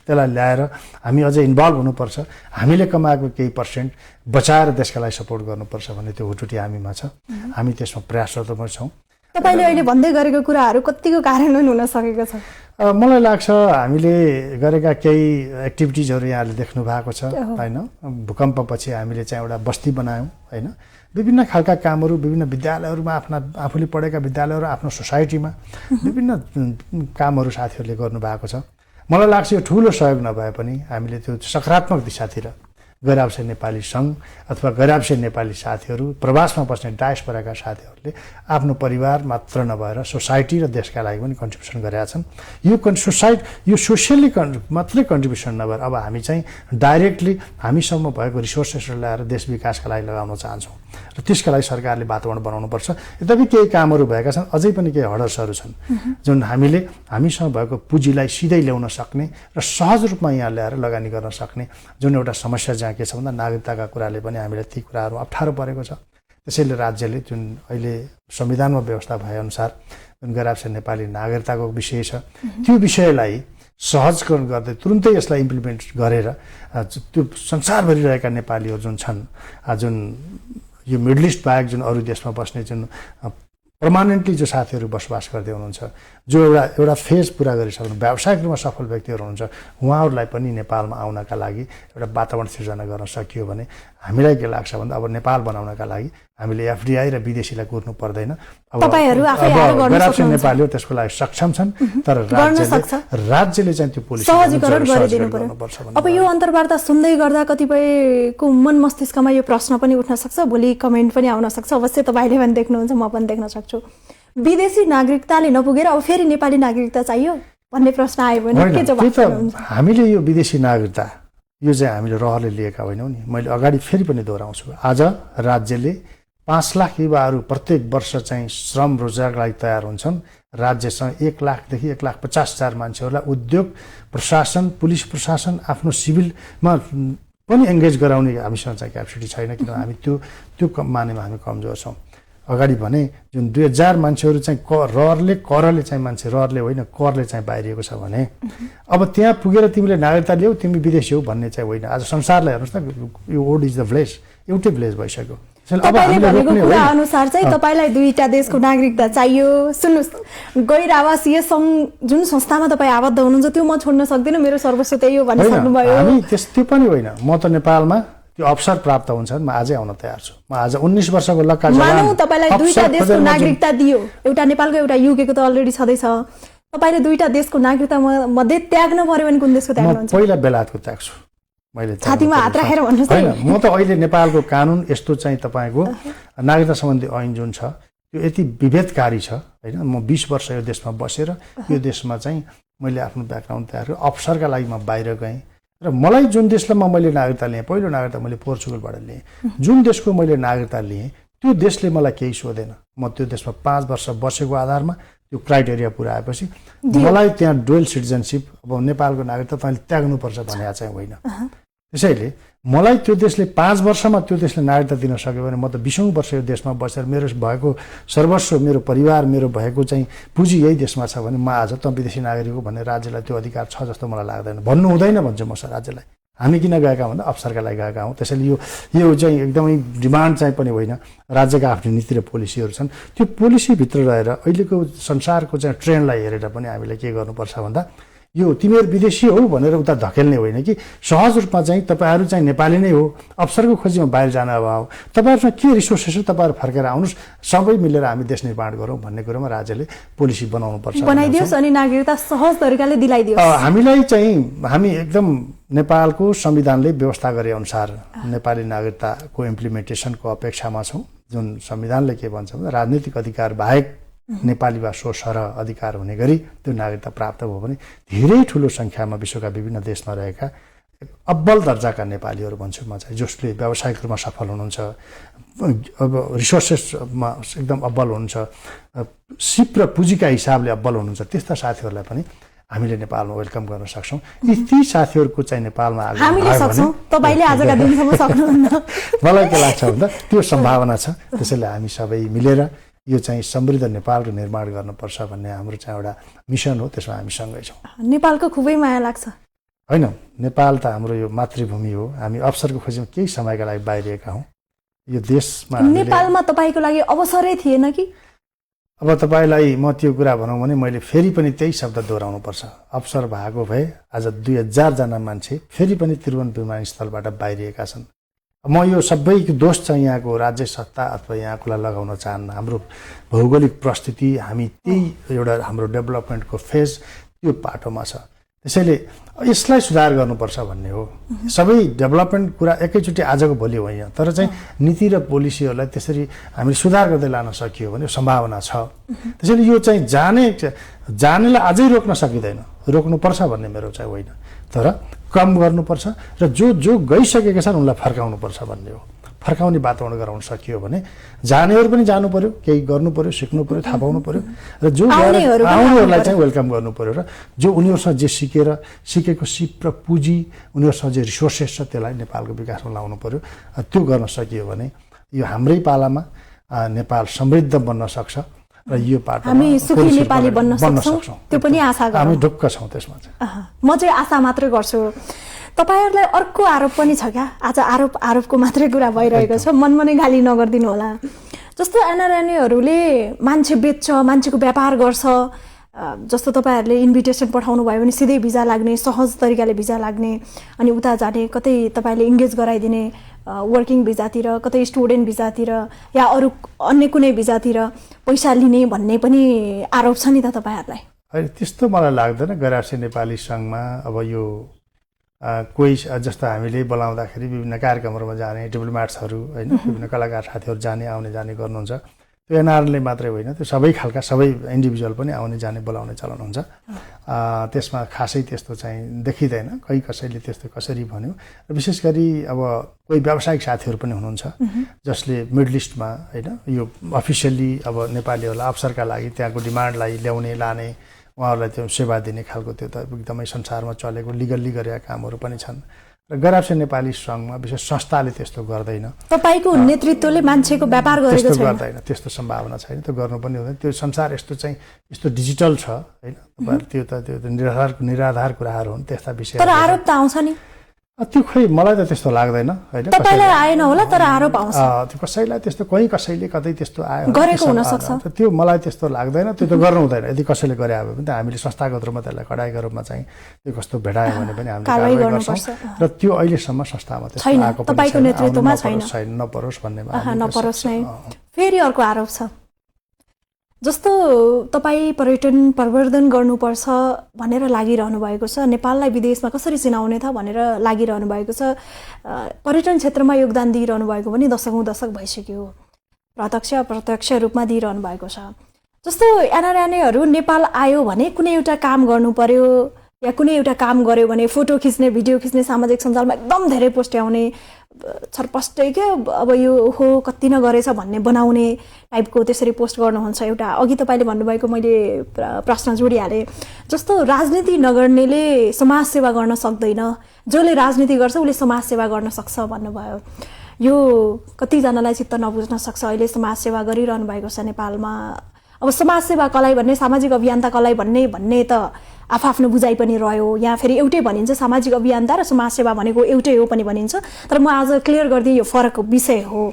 त्यसलाई ल्याएर हामी अझै इन्भल्भ हुनुपर्छ। हामीले कमाएको केही पर्सेन्ट बचाएर देशका लागि सपोर्ट गर्नुपर्छ भन्ने त्यो हुटुटी हामीमा छ। हामी त्यसमा प्रयासरत पनि छौँ। तपाईँले अहिले भन्दै गरेको कुराहरू कतिको कार्यान्वयन हुन सकेको छ? मलाई लाग्छ हामीले गरेका केही एक्टिभिटिजहरू यहाँले देख्नु भएको छ होइन। भूकम्पपछि हामीले चाहिँ एउटा बस्ती बनायौँ होइन। विभिन्न खालका कामहरू विभिन्न विद्यालयहरूमा आफूले पढेका विद्यालयहरू, आफ्नो सोसाइटीमा विभिन्न कामहरू साथीहरूले गर्नुभएको छ। मलाई लाग्छ यो ठुलो सहयोग नभए पनि हामीले त्यो सकारात्मक दिशातिर गैर-आवासीय नेपाली सङ्घ अथवा गैर-आवासीय नेपाली साथीहरू, प्रवासमा बस्ने डायस्पोराका साथीहरूले आफ्नो परिवार मात्र नभएर सोसाइटी र देशका लागि पनि कन्ट्रिब्युसन गरेका छन्। यो सोसियली मात्रै कन्ट्रिब्युसन नभएर अब हामी चाहिँ डाइरेक्टली हामीसम्म भएको रिसोर्सेसहरू ल्याएर देश विकासका लागि लगाउन चाहन्छौँ। र त्यसका लागि सरकारले वातावरण बनाउनुपर्छ। यद्यपि केही कामहरू भएका छन्, अझै पनि केही हडसहरू छन् जुन हामीसँग भएको पुँजीलाई सिधै ल्याउन सक्ने र सहज रूपमा यहाँ ल्याएर लगानी गर्न सक्ने जुन एउटा समस्या जहाँ के छ भन्दा नागरिकताका कुराले पनि हामीलाई ती कुराहरू अप्ठ्यारो परेको छ। त्यसैले राज्यले जुन अहिले संविधानमा व्यवस्था भएअनुसार जुन गैर नेपाली नागरिकताको विषय छ त्यो विषयलाई सहजकरण गर्दै तुरुन्तै यसलाई इम्प्लिमेन्ट गरेर त्यो संसारभरि रहेका नेपालीहरू जुन छन्, जुन यो मिडल इस्ट बाहेक जुन अरू देशमा बस्ने जुन पर्मानेन्टली जो साथीहरू बसोबास गर्दै हुनुहुन्छ, जो एउटा फेज पुरा गरिसक्नु व्यावसायिक रूपमा सफल व्यक्तिहरू हुनुहुन्छ, उहाँहरूलाई पनि नेपालमा आउनका लागि एउटा वातावरण सिर्जना गर्न सकियो भने हामीलाई के लाग्छ भन्दा अब नेपाल बनाउनका लागि हामीले एफडीआई र विदेशीलाई कुर्नु पर्दैन। तपाईहरु आफै आएर गर्न सक्नुहुन्छ। नेपालीहरू त्यसको लागि सक्षम छन्, तर राज्यले चाहिँ त्यो पोलिसी सहजीकरण गरिदिनु पर्यो। अब यो अन्तर्वार्ता सुन्दै गर्दा कतिपयको मन मस्तिष्कमा यो प्रश्न पनि उठ्न सक्छ, भोलि कमेन्ट पनि आउन सक्छ, अवश्य तपाईँले पनि देख्नुहुन्छ, म पनि देख्न सक्छु। विदेशी नागरिकताले नपुगेर अब फेरि नेपाली नागरिकता चाहियो भन्ने प्रश्न आयो भने के जवाफ दिनुहुन्छ? हामीले यो विदेशी नागरिकता यो चाहिँ हामीले रहरले लिएका होइनौँ नि। मैले अगाडि फेरि पनि दोहोऱ्याउँछु, आज राज्यले 5 लाख युवाहरू प्रत्येक वर्ष चाहिँ श्रम रोजगारका लागि तयार हुन्छन्। राज्यसँग 1 लाखदेखि 1,50,000 मान्छेहरूलाई उद्योग, प्रशासन, पुलिस प्रशासन, आफ्नो सिभिलमा पनि एङ्गेज गराउने हामीसँग चाहिँ क्यापेसिटी छैन, किन हामी त्यो मानेमा हामी कमजोर छौँ। अगाडि भने जुन 2000 मान्छेहरू चाहिँ करले चाहिँ मान्छे रहरले होइन करले चाहिँ बाहिरिएको छ भने अब त्यहाँ पुगेर तिमीले नागरिकता ल्याऊ, तिमी विदेशी हो भन्ने चाहिँ होइन। आज संसारलाई हेर्नुहोस् न, यो ओल्ड इज द विलेज, एउटै विलेज भइसक्यो। अनुसार चाहिँ तपाईलाई 2टा देशको नागरिकता चाहियो। सुन्नुहोस्, गैर आवासीय सङ्घ जुन संस्थामा तपाईँ आबद्ध हुनुहुन्छ त्यो म छोड्न सक्दिनँ, मेरो सर्वस्व त्यही हो भन्ने सक्नुभयो। हामी त्यो पनि होइन, म त नेपालमा त्यो अवसर प्राप्त हुन्छ म आजै आउन तयार छु। म आज 19 वर्षको लक्का मानौ तपाईलाई 2टा देशको नागरिकता दियो, एउटा नेपालको एउटा युकेको त अलरेडी छँदैछ, तपाईले 2टा देशको नागरिकता मध्ये त्याग्न पर्यो भने कुन देशको त्याग्नुहुन्छ? पहिला बेलायतको त्याग्छु। मैले छातीमा हात राखेर भन्नुहोस् हैन, म त अहिले नेपालको कानुन यस्तो चाहिँ तपाईको नागरिकता सम्बन्धी ऐन जुन छ त्यो यति विभेदकारी छ हैन। म 20 वर्ष यो देशमा बसेर यो देशमा चाहिँ मैले आफ्नो ब्याकग्राउन्ड तयार गरेँ, अवसरका लागि म बाहिर गएँ र मलाई जुन देशलाई मैले नागरिकता लिएँ, पहिलो नागरिकता मैले पोर्चुगलबाट लिएँ, जुन देशको मैले नागरिकता लिएँ त्यो देशले मलाई केही सोधेन। म त्यो देशमा 5 वर्ष बसेको आधारमा त्यो क्राइटेरिया पुरा आएपछि मलाई त्यहाँ डुअल सिटिजनसिप, अब नेपालको नागरिकता तपाईँले त्याग्नुपर्छ भने चाहिँ होइन। त्यसैले मलाई त्यो देशले 5 वर्षमा त्यो देशले नागरिकता दिन सक्यो भने म त 20औं वर्ष यो देशमा बसेर मेरो भएको सर्वस्व, मेरो परिवार, मेरो भएको चाहिँ पुँजी यही देशमा छ भने म आज त विदेशी नागरिक हो भन्ने राज्यलाई त्यो अधिकार छ जस्तो मलाई लाग्दैन। भन्नु हुँदैन भन्छु म राज्यलाई। हामी किन गएका भन्दा अवसरका लागि गएका हौँ। त्यसैले यो चाहिँ एकदमै डिमान्ड चाहिँ पनि होइन, राज्यका आफ्नो नीति र पोलिसीहरू छन्। त्यो पोलिसीभित्र रहेर अहिलेको संसारको चाहिँ ट्रेन्डलाई हेरेर पनि हामीले के गर्नुपर्छ भन्दा यो तिमीहरू विदेशी हो भनेर उता धकेल्ने होइन कि सहज रूपमा चाहिँ तपाईँहरू चाहिँ नेपाली नै हो, अवसरको खोजीमा बाहिर जान अभाव, तपाईँहरूसँग के रिसोर्सेस हो, तपाईँहरू फर्केर आउनुहोस्, सबै मिलेर हामी देश निर्माण गरौँ भन्ने कुरोमा राज्यले पोलिसी बनाउनुपर्छ, बनाइदियोस् अनि नागरिकता सहज तरिकाले दिलाइदियोस्। हामीलाई चाहिँ हामी एकदम नेपालको संविधानले व्यवस्था गरे अनुसार नेपाली नागरिकताको इम्प्लिमेन्टेसनको अपेक्षामा छौँ। जुन संविधानले के भन्छ भन्दा राजनीतिक अधिकार बाहेक नेपाली वा सरह अधिकार हुने गरी त्यो नागरिकता प्राप्त भयो भने धेरै ठुलो सङ्ख्यामा विश्वका विभिन्न देशमा रहेका अब्बल दर्जाका नेपालीहरू भन्छु म चाहिँ, जसले व्यावसायिक रूपमा सफल हुनुहुन्छ, अब रिसोर्सेसमा एकदम अब्बल हुनुहुन्छ, सिप र पुँजीका हिसाबले अब्बल हुनुहुन्छ, त्यस्ता साथीहरूलाई पनि हामीले नेपालमा वेलकम गर्न सक्छौँ। ती साथीहरूको चाहिँ नेपालमा हामीले सक्छौँ, तपाईले आजका दिनसम्म सक्नुहुन्न। मलाई के लाग्छ भन्दा त्यो सम्भावना छ। त्यसैले हामी सबै मिलेर यो चाहिँ समृद्ध नेपालको निर्माण गर्नुपर्छ भन्ने हाम्रो चाहिँ एउटा मिसन हो। त्यसमा हामी सँगै छौँ। नेपालको खुबै माया लाग्छ होइन? नेपाल त हाम्रो यो मातृभूमि हो। हामी अवसरको खोजीमा केही समयका लागि बाहिरिएका हौँ। यो देशमा नेपालमा तपाईँको लागि अवसरै थिएन कि? अब तपाईँलाई म त्यो कुरा भनौँ भने मैले फेरि पनि त्यही शब्द दोहोऱ्याउनु पर्छ। अवसर भएको भए आज 2000 जना मान्छे फेरि पनि त्रिभुवन विमानस्थलबाट बाहिरिएका छन्। म यो सबैको दोष चाहिँ यहाँको राज्य सत्ता अथवा यहाँकोलाई लगाउन चाहन्न। हाम्रो भौगोलिक परिस्थिति, हामी त्यही एउटा हाम्रो डेभलपमेन्टको फेज त्यो पाटोमा छ। त्यसैले यसलाई सुधार गर्नुपर्छ भन्ने हो। सबै डेभलपमेन्ट कुरा एकैचोटि आजको भोलि होइन, तर चाहिँ नीति र पोलिसीहरूलाई त्यसरी हामीले सुधार गर्दै लान सकियो भने सम्भावना छ। त्यसैले यो चाहिँ जानेलाई अझै रोक्न सकिँदैन, रोक्नुपर्छ भन्ने मेरो चाहिँ होइन, तर कम गर्नुपर्छ र जो गइसकेका छन् उनलाई फर्काउनुपर्छ भन्ने हो। फर्काउने वातावरण गराउन सकियो भने जानेहरू पनि जानु पर्यो, केही गर्नु पर्यो, सिक्नु पर्यो, थाहा पाउनु पर्यो र जो आउनेहरूलाई चाहिँ वेलकम गर्नु पर्यो र जो उनीहरूसँग जे सिकेको सिप र पुँजी उनीहरूसँग जे रिसोर्सेस छ त्यसलाई नेपालको विकासमा लाउनु पर्यो। त्यो गर्न सकियो भने यो हाम्रै पालामा नेपाल समृद्ध बन्न सक्छ र यो पाटो हामी सुखी नेपाली बन्न सक्छौँ, त्यो पनि आशा गरौँ। हामी ढुक्क छौँ त्यसमा चाहिँ। म चाहिँ आशा मात्रै गर्छु। तपाईहरुलाई अर्को आरोप पनि छ क्या? आज आरोपको मात्रै कुरा भइरहेको छ, मनमा नै गाली नगर्दिनु होला। जस्तो एनआरएनएहरूले मान्छे बेच्छ, मान्छेको व्यापार गर्छ, जस्तो तपाईहरुले इन्भिटेसन पठाउनु भयो भने सिधै भिजा लाग्ने, सहज तरिकाले भिजा लाग्ने, अनि उता जाने, कतै तपाईले इन्गेज गराइदिने वर्किङ भिजातिर, कतै स्टुडेन्ट भिजातिर या अरू अन्य कुनै भिजातिर पैसा लिने भन्ने पनि आरोप छ नि त तपाईहरुलाई? होइन, त्यस्तो मलाई लाग्दैन। गैराष्ट्रिय नेपाली सङ्घमा अब यो कोही जस्तो हामीले बोलाउँदाखेरि विभिन्न कार्यक्रमहरूमा जाने डिप्लोमेट्सहरू होइन, विभिन्न कलाकार साथीहरू जाने जाने गर्नुहुन्छ। त्यो एनआरएनले मात्रै होइन, त्यो सबै खालका सबै इन्डिभिजुअल पनि आउने जाने बोलाउने चलन हुन्छ। त्यसमा खासै त्यस्तो चाहिँ देखिँदैन कहीँ कसैले त्यस्तो कसरी भन्यो। र विशेष गरी अब कोही व्यावसायिक साथीहरू पनि हुनुहुन्छ जसले मिडल इस्टमा होइन यो अफिसियल्ली अब नेपालीहरूलाई अवसरका लागि त्यहाँको डिमान्डलाई ल्याउने लाने, उहाँहरूलाई त्यो सेवा दिने खालको त्यो त एकदमै संसारमा चलेको लिगल्ली गरेका कामहरू पनि छन्। र गैराष्ट्रिय नेपाली सङ्घमा विशेष संस्थाले त्यस्तो गर्दैन। तपाईको नेतृत्वले मान्छेको व्यापार गरेको छैन? गर्दैन, त्यस्तो सम्भावना छैन, त्यो गर्नु पनि हुँदैन। त्यो संसार यस्तो चाहिँ यस्तो डिजिटल छ होइन, त्यो त निराधार कुराहरू हुन्, त्यस्ता विषय। तर आरोप त आउँछ नि? त्यो खै मलाई त त्यस्तो लाग्दैन होइन। तपाईलाई आएन होला तर आरोप आउँछ। त्यो कसैलाई त्यस्तो कसैले कतै त्यस्तो आयो गरेको हुन सक्छ, त्यो मलाई त्यस्तो लाग्दैन। त्यो त गर्नु हुँदैन। यदि कसैले गरे भयो भने त हामीले संस्थागत रूपमा त्यसलाई कडाइको रूपमा चाहिँ त्यो कस्तो भेटायो भने पनि हामीले कारबाही गर्छौँ। र त्यो अहिलेसम्म संस्थामा त्यस्तो आएको पनि तपाईको नेतृत्वमा छैन, नपरोस् भन्नेमा नपरोस् नै। फेरि अर्को आरोप छ, जस्तो तपाईँ पर्यटन प्रवर्धन गर्नुपर्छ भनेर लागिरहनु भएको छ, नेपाललाई विदेशमा कसरी चिनाउने त भनेर लागिरहनु भएको छ, पर्यटन क्षेत्रमा योगदान दिइरहनु भएको पनि दशकौँ दशक भइसक्यो, प्रत्यक्ष अप्रत्यक्ष रूपमा दिइरहनु भएको छ। जस्तो एनआरएनएहरू नेपाल आयो भने कुनै एउटा काम गर्नु पर्यो या कुनै एउटा काम गर्यो भने फोटो खिच्ने, भिडियो खिच्ने, सामाजिक सञ्जालमा एकदम धेरै पोस्ट आउने, छरपष्टै के अब यो हो कति नगरेछ भन्ने बनाउने टाइपको त्यसरी पोस्ट गर्नुहुन्छ। एउटा अघि तपाईँले भन्नुभएको मैले प्रश्न जोडिहालेँ, जस्तो राजनीति नगर्नेले समाजसेवा गर्न सक्दैन, जसले राजनीति गर्छ उसले समाजसेवा गर्न सक्छ भन्नुभयो। यो कतिजनालाई चित्त नबुझ्न सक्छ। अहिले समाजसेवा गरिरहनु भएको छ नेपालमा। अब समाजसेवा कसलाई भन्ने, सामाजिक अभियन्ता कसलाई भन्ने त आफ्नो बुझाइ पनि रह्यो। यहाँ फेरि एउटै भनिन्छ, सामाजिक अभियन्ता र समाजसेवा भनेको एउटै हो पनि भनिन्छ। तर म आज क्लियर गरिदिएँ यो फरक विषय हो।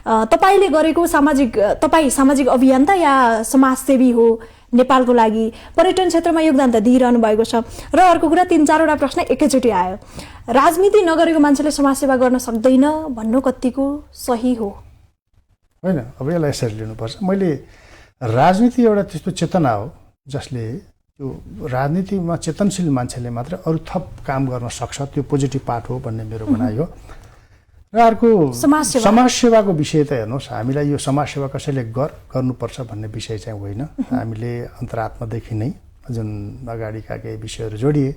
तपाईँले गरेको तपाईँ सामाजिक अभियन्ता या समाजसेवी हो, नेपालको लागि पर्यटन क्षेत्रमा योगदान त दिइरहनु भएको छ। र अर्को कुरा 3-4वटा प्रश्न एकैचोटि आयो, राजनीति नगरेको मान्छेले समाजसेवा गर्न सक्दैन भन्नु कतिको सही हो? होइन, अब यसलाई यसरी लिनुपर्छ। मैले राजनीति एउटा त्यस्तो चेतना हो जसले त्यो राजनीतिमा चेतनशील मान्छेले मात्र अरू थप काम गर्न सक्छ, त्यो पोजिटिभ पार्ट हो भन्ने मेरो भनाइ हो। र अर्को समाजसेवाको विषय त हेर्नुहोस्, हामीलाई यो समाजसेवा कसैले गर्नुपर्छ भन्ने विषय चाहिँ होइन। हामीले अन्तरात्मादेखि नै जुन अगाडिका केही विषयहरू जोडिए,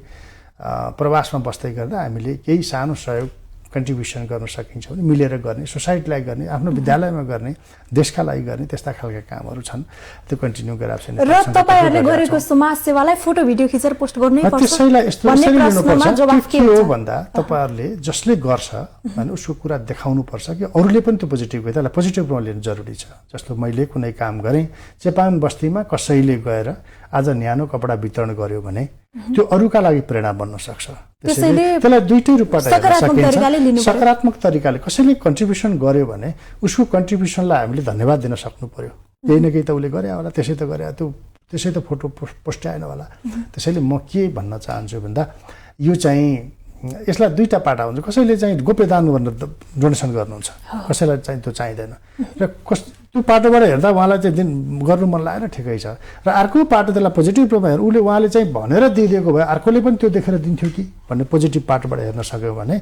प्रवासमा बस्दै गर्दा हामीले केही सानो सहयोग कन्ट्रिब्युसन गर्न सकिन्छ भने मिलेर गर्ने, सोसाइटीलाई गर्ने, आफ्नो विद्यालयमा गर्ने, देशका लागि गर्ने, त्यस्ता खालका कामहरू छन्। त्यो कन्टिन्यू गराउँछ। र तपाईहरुले गरेको समाजसेवालाई फोटो भिडियो खिचेर पोस्ट गर्नै पर्छ? त्यसैलाई यस्तो यसरी लिनुपर्छ के हो भन्दा तपाईँहरूले जसले गर्छ भने उसको कुरा देखाउनु पर्छ कि अरूले पनि त्यो पोजिटिभ हो, त्यसलाई पोजिटिभ रूपमा लिनु जरुरी छ। जस्तो मैले कुनै काम गरेँ, चेपाङ बस्तीमा कसैले गएर आज न्यानो कपडा वितरण गर्यो भने त्यो अरूका लागि प्रेरणा बन्न सक्छ। त्यसलाई दुईटै रूपबाट हेर्न सकिन्छ। सकारात्मक तरिकाले कसैले कन्ट्रिब्युसन गर्यो भने उसको कन्ट्रिब्युसनलाई हामीले धन्यवाद दिन सक्नु पर्यो। केही न केही त उसले गरे होला, त्यसै त गरे, त्यसै त फोटो पोस्ट आएन होला। त्यसैले म के भन्न चाहन्छु भन्दा यो चाहिँ यसलाई दुईटा पाटा हुन्छ। कसैले चाहिँ गोप्यदान भनेर डोनेसन गर्नुहुन्छ, कसैलाई चाहिँ त्यो चाहिँदैन। र त्यो पाटोबाट हेर्दा उहाँलाई चाहिँ गर्नु मन लागेन, ठिकै छ। र अर्को पाटो त्यसलाई पोजिटिभ रूपमा हेर्नु, उहाँले चाहिँ भनेर दिइदिएको भए अर्कोले पनि त्यो देखेर दिन्थ्यो कि भन्ने पोजिटिभ पाटोबाट हेर्न सक्यो भने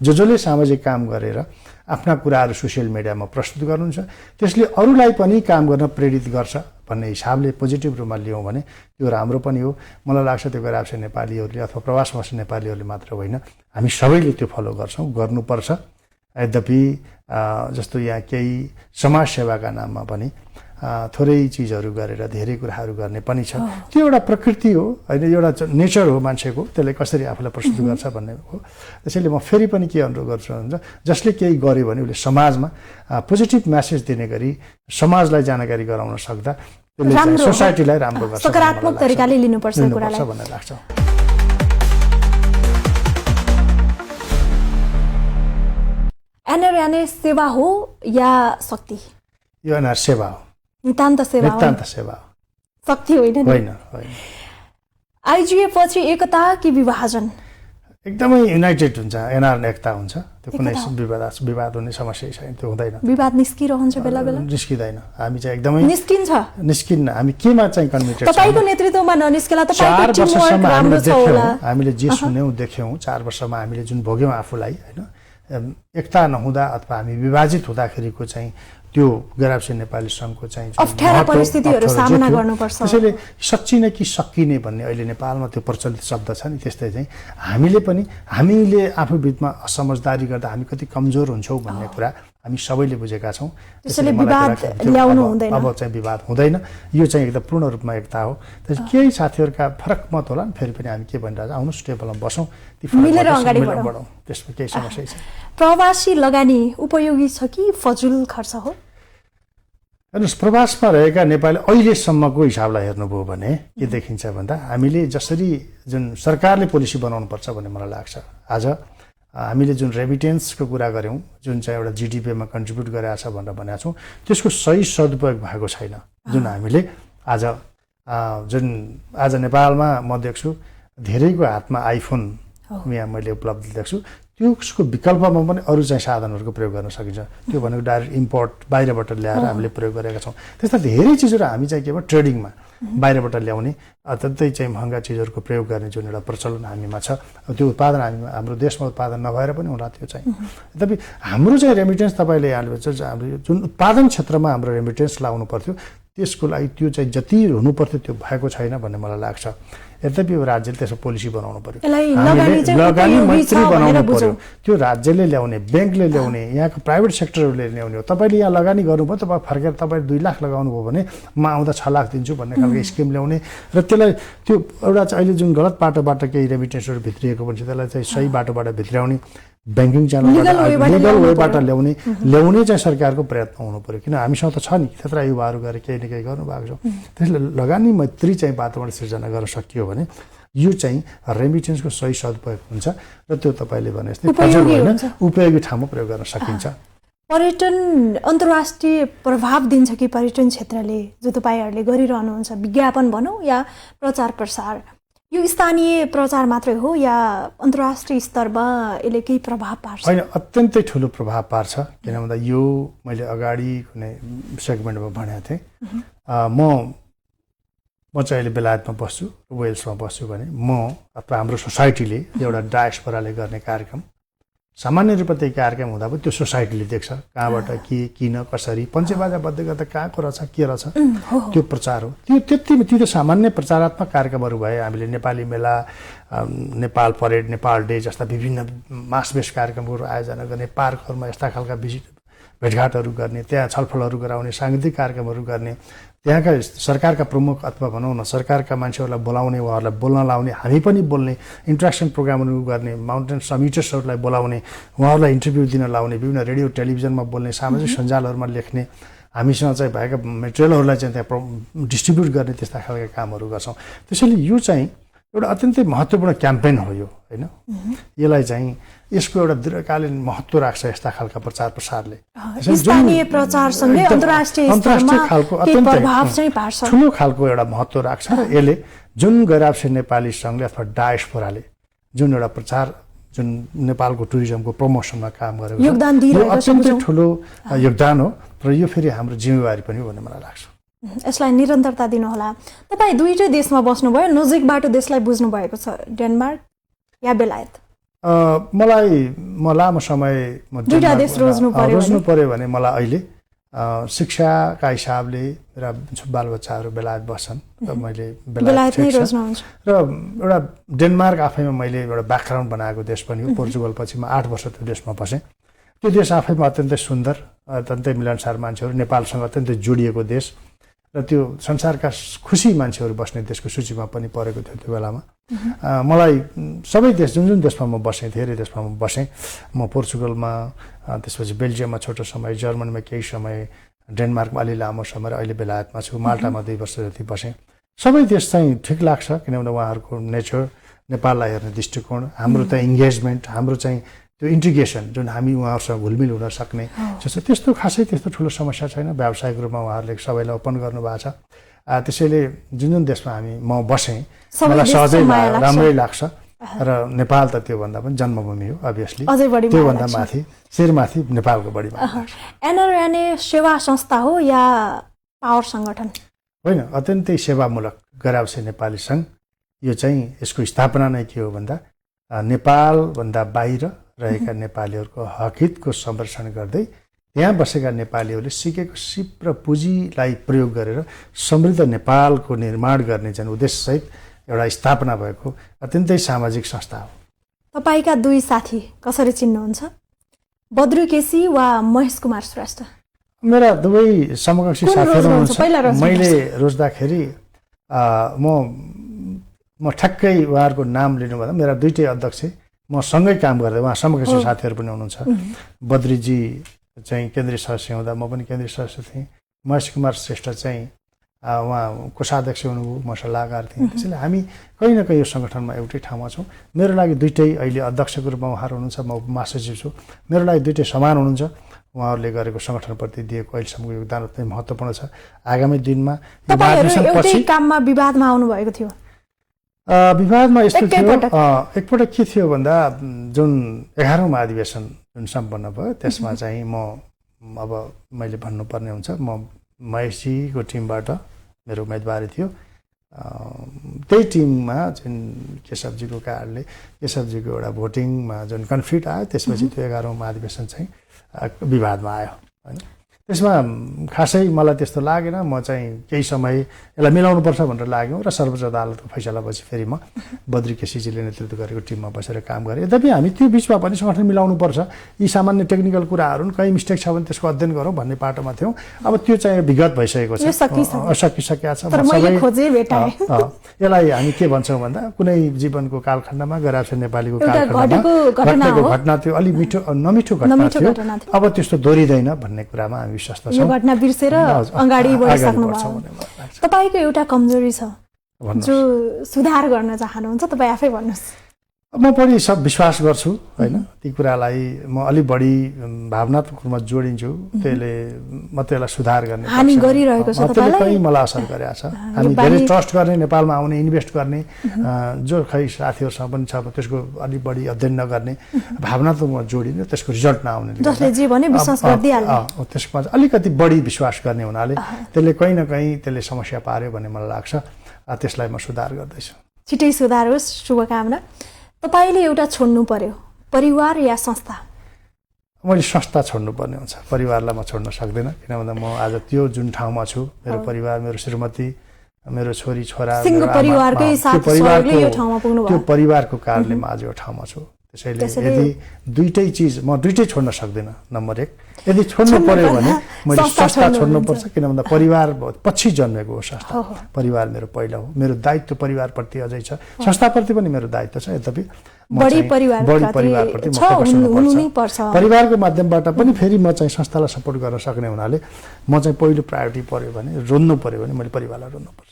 जसले सामाजिक काम गरेर आफ्ना कुराहरू सोसियल मिडियामा प्रस्तुत गर्नुहुन्छ त्यसले अरूलाई पनि काम गर्न प्रेरित गर्छ भन्ने हिसाबले पोजिटिभ रूपमा लियौँ भने त्यो राम्रो पनि हो। मलाई लाग्छ त्यो गैराष्ट्रिय नेपालीहरूले अथवा प्रवास बस्ने नेपालीहरूले मात्र होइन, हामी सबैले त्यो फलो गर्छौँ, गर्नुपर्छ। यद्यपि जस्तो यहाँ केही समाजसेवाका नाममा पनि थोरै चिजहरू गरेर धेरै कुराहरू गर्ने पनि छ। त्यो एउटा प्रकृति हो होइन, एउटा नेचर हो मान्छेको, त्यसले कसरी आफूलाई प्रस्तुत गर्छ भन्ने हो। त्यसैले म फेरि पनि के अनुरोध गर्छु भने जसले केही गर्यो भने उसले समाजमा पोजिटिभ म्यासेज दिने गरी समाजलाई जानकारी गराउन सक्दा त्यसले सोसाइटीलाई राम्रो गर्छ, सकारात्मक तरिकाले लिनुपर्छ कुरालाई भन्ने लाग्छ। एनआरएनए सेवा हो या शक्ति? यो एनआर सेवा हो, नितान्त सेवा हो, नितान्त सेवा हो, शक्ति होइन। होइन। आइजिए पछि एकता कि विभाजन? एकदमै युनाइटेड हुन्छ, एनआर एकता हुन्छ, त्यो कुनै विवाद हुने समस्या छैन, त्यो हुँदैन। विवाद निस्किरहन्छ बेला बेला? निस्किँदैन, हामी चाहिँ एकदमै निस्किन्न। हामी केमा चाहिँ कमिटेड? तपाईको नेतृत्वमा ननिस्केला त 4 वर्षसम्म हामीले जे सुन्यौं देख्यौं, 4 वर्षमा हामीले जुन भोग्यौं आफूलाई होइन, एकता नहुँदा अथवा हामी विभाजित हुँदाखेरिको चाहिँ त्यो गैरआवासीय नेपाली सङ्घको चाहिँ अप्ठ्यारा परिस्थितिहरू सामना गर्नुपर्छ। त्यसैले सच्चिने कि सकिने भन्ने अहिले नेपालमा त्यो प्रचलित शब्द छ नि, त्यस्तै चाहिँ हामीले आफू बिचमा असमझदारी गर्दा हामी कति कमजोर हुन्छौँ भन्ने कुरा हामी सबैले बुझेका छौँ। त्यसैले विवाद ल्याउनु हुँदैन, अब चाहिँ विवाद हुँदैन, यो चाहिँ एकदम पूर्ण रूपमा एकता हो। त्यसैले केही साथीहरूका फरक मत होला, फेरि पनि हामी के भनिरहेको छ, आउनुहोस् टेबलमा बसौँ, मिलेर अगाडि बढौँ, त्यसमा केही समस्या छैन। प्रवासी लगानी उपयोगी छ कि फजुल खर्च हो? हेर्नुहोस्, प्रवासमा रहेका नेपाली अहिलेसम्मको हिसाबलाई हेर्नुभयो भने के देखिन्छ भन्दा हामीले जसरी जुन सरकारले पोलिसी बनाउनुपर्छ भन्ने मलाई लाग्छ। आज हामीले जुन रेमिटेन्सको कुरा गऱ्यौँ, जुन चाहिँ एउटा जिडिपीमा कन्ट्रिब्युट गरेको छ भनेर भनेका छौँ, त्यसको सही सदुपयोग भएको छैन। जुन हामीले आज नेपालमा म देख्छु धेरैको हातमा आइफोन यहाँ मैले उपलब्ध देख्छु, त्यसको विकल्पमा पनि अरू चाहिँ साधनहरूको प्रयोग गर्न सकिन्छ। त्यो भनेको डाइरेक्ट इम्पोर्ट बाहिरबाट ल्याएर हामीले प्रयोग गरेका छौँ। त्यस्ता धेरै चिजहरू हामी चाहिँ के भयो ट्रेडिङमा बाहिरबाट ल्याउने अत्यन्तै चाहिँ महँगा चिजहरूको प्रयोग गर्ने जुन एउटा प्रचलन हामीमा छ, त्यो उत्पादन हाम्रो देशमा उत्पादन नभएर पनि होला त्यो चाहिँ। तथापि हाम्रो चाहिँ रेमिटेन्स तपाईँले यहाँले हाम्रो जुन उत्पादन क्षेत्रमा हाम्रो रेमिटेन्स लाउनु पर्थ्यो त्यसको लागि त्यो चाहिँ जति हुनुपर्थ्यो त्यो भएको छैन भन्ने मलाई लाग्छ। यद्यपि राज्यले त्यसको पोलिसी बनाउनु पर्यो, लगानी मैत्री बनाउनु पर्यो, त्यो राज्यले ल्याउने, ब्याङ्कले ल्याउने, यहाँको प्राइभेट सेक्टरहरूले ल्याउने हो। तपाईँले यहाँ लगानी गर्नुभयो, तपाईँ फर्केर तपाईँले 2 लाख लगाउनु भयो भने म आउँदा 6 लाख दिन्छु भन्ने खालको स्किम ल्याउने र त्यसलाई त्यो एउटा चाहिँ अहिले जुन गलत बाटोबाट केही रेमिटेन्सहरू भित्रिएको पनि छ त्यसलाई चाहिँ सही बाटोबाट भित्राउने, ब्याङ्किङ च्यानलबाट लिगल वेबाट ल्याउने चाहिँ सरकारको प्रयत्न हुनु पर्यो। किन हामीसँग त छ नि, त्यत्रा युवाहरू गएर केही न केही गर्नुभएको छ। त्यसले लगानी मैत्री चाहिँ वातावरण सिर्जना गर्न सकियो भने यो चाहिँ रेमिटेन्सको सही सदुपयोग हुन्छ र त्यो तपाईँले भने जस्तै उपयोगी ठाउँमा प्रयोग गर्न सकिन्छ। पर्यटन अन्तर्राष्ट्रिय प्रभाव दिन्छ कि पर्यटन क्षेत्रले जो तपाईँहरूले गरिरहनुहुन्छ, विज्ञापन भनौँ या प्रचार प्रसार, यो स्थानीय प्रचार मात्रै हो या अन्तर्राष्ट्रिय स्तरमा यसले केही प्रभाव पार्छ? होइन, अत्यन्तै ठुलो प्रभाव पार्छ। किन भन्दा यो मैले अगाडि कुनै सेगमेन्टमा भनेको थिएँ, म चाहिँ अहिले बेलायतमा बस्छु, वेल्समा बस्छु भने म अथवा हाम्रो सोसाइटीले एउटा डायस्पोराले गर्ने कार्यक्रम, सामान्य रूपमा त्यही कार्यक्रम हुँदा पनि त्यो सोसाइटीले देख्छ कहाँबाट के किन कसरी पञ्चबाजा बद्दै गर्दा कहाँको रहेछ के रहेछ, त्यो प्रचार हो। त्यो त सामान्य प्रचारात्मक कार्यक्रमहरू भए। हामीले नेपाली मेला, नेपाल परेड, नेपाल डे जस्ता विभिन्न मासवेश कार्यक्रमहरू आयोजना गर्ने, पार्कहरूमा यस्ता खालका भेटघाटहरू गर्ने, त्यहाँ छलफलहरू गराउने, साङ्गीतिक कार्यक्रमहरू गर्ने, त्यहाँका सरकारका प्रमुख अथवा भनौँ न सरकारका मान्छेहरूलाई बोलाउने, उहाँहरूलाई बोल्न लाउने, हामी पनि बोल्ने, इन्ट्रेक्सन प्रोग्रामहरू गर्ने, माउन्टेन समिटर्सहरूलाई बोलाउने, उहाँहरूलाई इन्टरभ्यू दिन लाउने, विभिन्न रेडियो टेलिभिजनमा बोल्ने, सामाजिक सञ्जालहरूमा लेख्ने, हामीसँग चाहिँ भएका मेटेरियलहरूलाई चाहिँ त्यहाँ डिस्ट्रिब्युट गर्ने, त्यस्ता खालका कामहरू गर्छौँ। त्यसैले यो चाहिँ एउटा अत्यन्तै महत्त्वपूर्ण क्याम्पेन हो यो होइन। यसलाई चाहिँ यसको एउटा दीर्घकालीन महत्त्व राख्छ यस्ता खालका प्रचार प्रसारले। स्थानीय प्रचारसँगै अन्तर्राष्ट्रिय खालको अत्यन्तै ठुलो खालको एउटा महत्त्व राख्छ र यसले जुन गैरआवासीय नेपाली सङ्घले अथवा डायस्पोराले जुन एउटा प्रचार, जुन नेपालको टुरिज्मको प्रमोसनमा काम गरेको अत्यन्तै ठुलो योगदान हो र यो फेरि हाम्रो जिम्मेवारी पनि हो भन्ने मलाई लाग्छ। यसलाई निरन्तरता दिनुहोला। तपाईँ दुईटै देशमा बस्नुभयो, नजिकबाट देशलाई बुझ्नु भएको छ, डेनमार्क या बेलायत? म लामो समय दुईटा देश रोज्नु पर्यो भने मलाई अहिले शिक्षाका हिसाबले मेरा बालबच्चाहरू बेलायत बस्छन् र मैले बेलायत नै रोज्नुहुन्छ। र एउटा डेनमार्क आफैमा मैले एउटा ब्याकग्राउन्ड बनाएको देश पनि हो। पोर्चुगल पछि म 8 वर्ष त्यो देशमा बसेँ त्यो देश आफैमा अत्यन्तै सुन्दर, अत्यन्तै मिलनसार मान्छेहरू, नेपालसँग अत्यन्तै जोडिएको देश र त्यो संसारका खुसी मान्छेहरू बस्ने देशको सूचीमा पनि परेको थियो त्यो बेलामा। मलाई सबै देश जुन देशमा म बसेँ, धेरै देशमा म बसेँ, म पोर्चुगलमा, त्यसपछि बेल्जियममा छोटो समय, जर्मनीमा केही समय, डेनमार्कमा अलि लामो समय र अहिले बेलायतमा छु, माल्टामा 2 वर्ष जति बसेँ। सबै देश चाहिँ ठिक लाग्छ किनभने उहाँहरूको नेचर, नेपाललाई हेर्ने दृष्टिकोण, हाम्रो त इङ्गेजमेन्ट, हाम्रो चाहिँ त्यो इन्टिग्रेसन जुन हामी उहाँहरूसँग घुलमिल हुन सक्ने त्यस्तो खासै त्यस्तो ठुलो समस्या छैन। व्यावसायिक रूपमा उहाँहरूले सबैलाई ओपन गर्नुभएको छ। त्यसैले जुन देशमा म बसेँ मलाई सहजै लाग्यो, राम्रै लाग्छ र नेपाल त त्योभन्दा पनि जन्मभूमि हो अभियसली, त्योभन्दा माथि शिरमाथि नेपालको बढी लाग्छ। एनआरएनए सेवा संस्था हो या पावर सङ्गठन? होइन, अत्यन्तै सेवामूलक गराउँछ नेपाली सङ्घ। यो चाहिँ यसको स्थापना नै के हो भन्दा नेपालभन्दा बाहिर रहेका नेपालीहरूको हकहितको संरक्षण गर्दै त्यहाँ बसेका नेपालीहरूले सिकेको सिप र पुँजीलाई प्रयोग गरेर समृद्ध नेपालको निर्माण गर्ने जुन उद्देश्यसहित एउटा स्थापना भएको अत्यन्तै सामाजिक संस्था हो। तपाईँका 2 साथी कसरी चिन्नुहुन्छ, बद्रु केसी वा महेश कुमार श्रेष्ठ? मेरा दुवै समकक्षी साथीहरू हुनुहुन्छ। मैले रोज्दाखेरि म ठ्याक्कै उहाँहरूको नाम लिनुभन्दा मेरा 2टै अध्यक्ष म सँगै काम गर्दै, उहाँ समकक्षी साथीहरू पनि हुनुहुन्छ। बद्रीजी चाहिँ केन्द्रीय सदस्य हुँदा म पनि केन्द्रीय सदस्य थिएँ। महेश कुमार श्रेष्ठ चाहिँ उहाँ कोषाध्यक्ष हुनुभयो, म सल्लाहकार थिएँ। त्यसैले हामी कहीँ न कहीँ यो सङ्गठनमा एउटै ठाउँमा छौँ। मेरो लागि 2टै अहिले अध्यक्षको रूपमा उहाँहरू हुनुहुन्छ, म महासचिव छु। मेरो लागि 2टै समान हुनुहुन्छ। उहाँहरूले गरेको सङ्गठनप्रति दिएको अहिलेसम्मको योगदान अत्यन्तै महत्त्वपूर्ण छ। आगामी दिनमा एउटै काममा विवादमा आउनुभएको थियो? विवादमा यस्तो थियो, एकपटक के थियो भन्दा जुन 11औं महाधिवेशन जुन सम्पन्न भयो त्यसमा चाहिँ अब मैले भन्नुपर्ने हुन्छ, म महेशजीको टिमबाट मेरो उम्मेदवारी थियो। त्यही टिममा जुन केशवजीको कारणले केशवजीको एउटा भोटिङमा जुन कन्फ्लिक्ट आयो त्यसपछि त्यो 11औं महाधिवेशन चाहिँ विवादमा आयो होइन। त्यसमा खासै मलाई त्यस्तो लागेन। म चाहिँ केही समय यसलाई मिलाउनुपर्छ भनेर लाग्यौँ र सर्वोच्च अदालतको फैसलापछि फेरि म बद्री केसीजीले नेतृत्व गरेको टिममा बसेर काम गरेँ। यद्यपि हामी त्यो बिचमा पनि सङ्गठन मिलाउनुपर्छ, यी सामान्य टेक्निकल कुराहरू कहीँ मिस्टेक छ भने त्यसको अध्ययन गरौँ भन्ने पाटोमा थियौँ। अब त्यो चाहिँ विगत भइसकेको छ, सकिसकेको छ। यसलाई हामी के भन्छौँ भन्दा कुनै जीवनको कालखण्डमा गराउँछ नेपालीको कालखण्डमा घटेको घटना थियो, अलि मिठो नमिठो घटना थियो, अब त्यस्तो दोहोरिँदैन भन्ने कुरामा हामी विश्वस्त छौँ। यो घटना बिर्सेर अगाडि बढिसक्नु भयो। तपाईँको एउटा कमजोरी छ जो सुधार गर्न चाहनुहुन्छ, तपाईँ आफै भन्नुहोस्। म पनि सब विश्वास गर्छु होइन, ती कुरालाई म अलि बढी भावनात्मक रूपमा जोडिन्छु। त्यसले म त्यसलाई सुधार गर्ने हानि गरिरहेको छ तपाईँलाई, मलाई असर गरेको छ। हामी धेरै ट्रस्ट गर्ने, नेपालमा आउने, इन्भेस्ट गर्ने जो खै साथीहरूसँग पनि छ त्यसको अलि बढी अध्ययन नगर्ने, भावनात्मक रूपमा जोडिने, त्यसको रिजल्ट नआउने, जसले जे भने विश्वास गर्दिहाल्ने, त्यसमा अलिकति बढी विश्वास गर्ने हुनाले त्यसले कहीँ न कहीँ त्यसले समस्या पार्यो भन्ने मलाई लाग्छ। त्यसलाई म सुधार गर्दैछु। छिटै सुधार होस्, शुभकामना। तपाईँले एउटा छोड्नु पर्यो, परिवार या संस्था? मैले संस्था छोड्नुपर्ने हुन्छ, परिवारलाई म छोड्न सक्दिनँ। किन भन्दा म आज त्यो जुन ठाउँमा छु, मेरो परिवार, मेरो श्रीमती, मेरो छोरी छोरा, त्यो परिवारको कारणले म आज यो ठाउँमा छु। त्यसैले यदि दुईटै चिज म दुईटै छोड्न सक्दिनँ। नम्बर 1, यदि छोड्नु पर्यो भने मैले संस्था छोड्नुपर्छ। किन भन्दा परिवार पछि जन्मेको हो संस्था, परिवार मेरो पहिला हो। मेरो दायित्व परिवारप्रति अझै छ, संस्थाप्रति पनि मेरो दायित्व छ। यद्यपि बढी परिवारप्रति म फोकस गर्नुपर्छ। परिवारको माध्यमबाट पनि फेरि म चाहिँ संस्थालाई सपोर्ट गर्न सक्ने हुनाले म चाहिँ पहिलो प्रायोरिटी पर्यो भने, रोज्नु पर्यो भने मैले परिवारलाई रोज्नुपर्छ।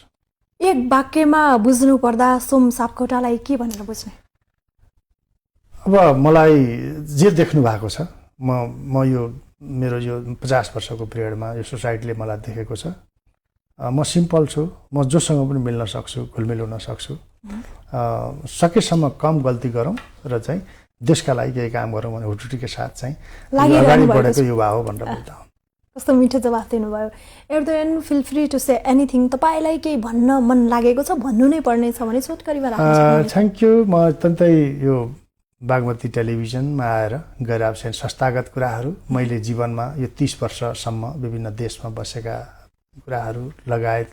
एक वाक्यमा बुझ्नु पर्दा सोम सापकोटालाई के भनेर बुझ्ने? अब मलाई जे देख्नु भएको छ, म यो मेरो यो 50 वर्षको पिरियडमा यो सोसाइटीले मलाई देखेको छ। म सिम्पल छु, म जोसँग पनि मिल्न सक्छु, घुलमिल हुन सक्छु। सकेसम्म कम गल्ती गरौँ र चाहिँ देशका लागि केही काम गरौँ भने हुटुटीको साथ चाहिँ अगाडि बढेको युवा हो भनेर बोल्दा हो। कस्तो मिठो जवाफ दिनुभयो। At the end feel free to say anything. तपाईँलाई केही भन्न मन लागेको छ, भन्नु नै पर्ने छ भने छोटकरीमा राख्नुहोस्। Thank you. म अत्यन्तै यो बागमती टेलिभिजनमा आएर गैर संस्थागत कुराहरू, मैले जीवनमा यो 30 वर्षसम्म विभिन्न देशमा बसेका कुराहरू लगायत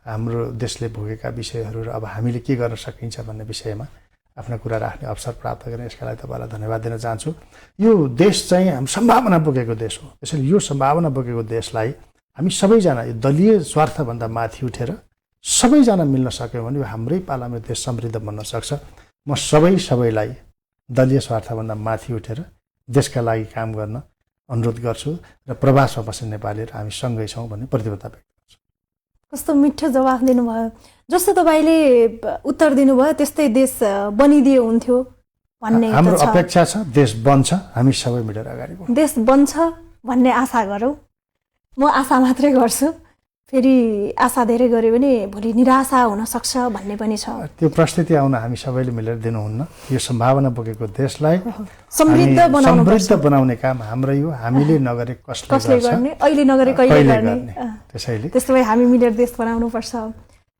हाम्रो देशले भोगेका विषयहरू र अब हामीले के गर्न सकिन्छ भन्ने विषयमा आफ्नो कुरा राख्ने अवसर प्राप्त गर्ने, यसका लागि तपाईँलाई धन्यवाद दिन चाहन्छु। यो देश चाहिँ हामी सम्भावना बोकेको देश हो। त्यसैले यो सम्भावना बोकेको देशलाई हामी सबैजना यो दलीय स्वार्थभन्दा माथि उठेर सबैजना मिल्न सक्यौँ भने यो हाम्रै पालामा देश समृद्ध बन्न सक्छ। म सबैलाई दलीय स्वार्थभन्दा माथि उठेर देशका लागि काम गर्न अनुरोध गर्छु र प्रवासमा बस्ने नेपालीहरू हामी सँगै छौँ भन्ने प्रतिबद्धता व्यक्त गर्छु। कस्तो मिठो जवाफ दिनुभयो। जस्तो तपाईँले उत्तर दिनुभयो त्यस्तै देश बनिदियो हुन्थ्यो भन्ने हाम्रो अपेक्षा छ। देश बन्छ, हामी सबै मिलेर अगाडि बढौँ। देश बन्छ भन्ने आशा गरौँ। म आशा मात्रै गर्छु। फेरि आशा धेरै गऱ्यो भने भोलि निराशा हुनसक्छ भन्ने पनि छ। त्यो परिस्थिति आउन हामी सबैले मिलेर दिनुहुन्न। यो सम्भावना बोकेको देशलाई समृद्ध बनाउने काम हाम्रै हो। हामीले नगरे कसले गर्ने, अहिले नगरे कहिले गर्ने। त्यसैले त्यस्तो भए हामी मिलेर देश बनाउनुपर्छ।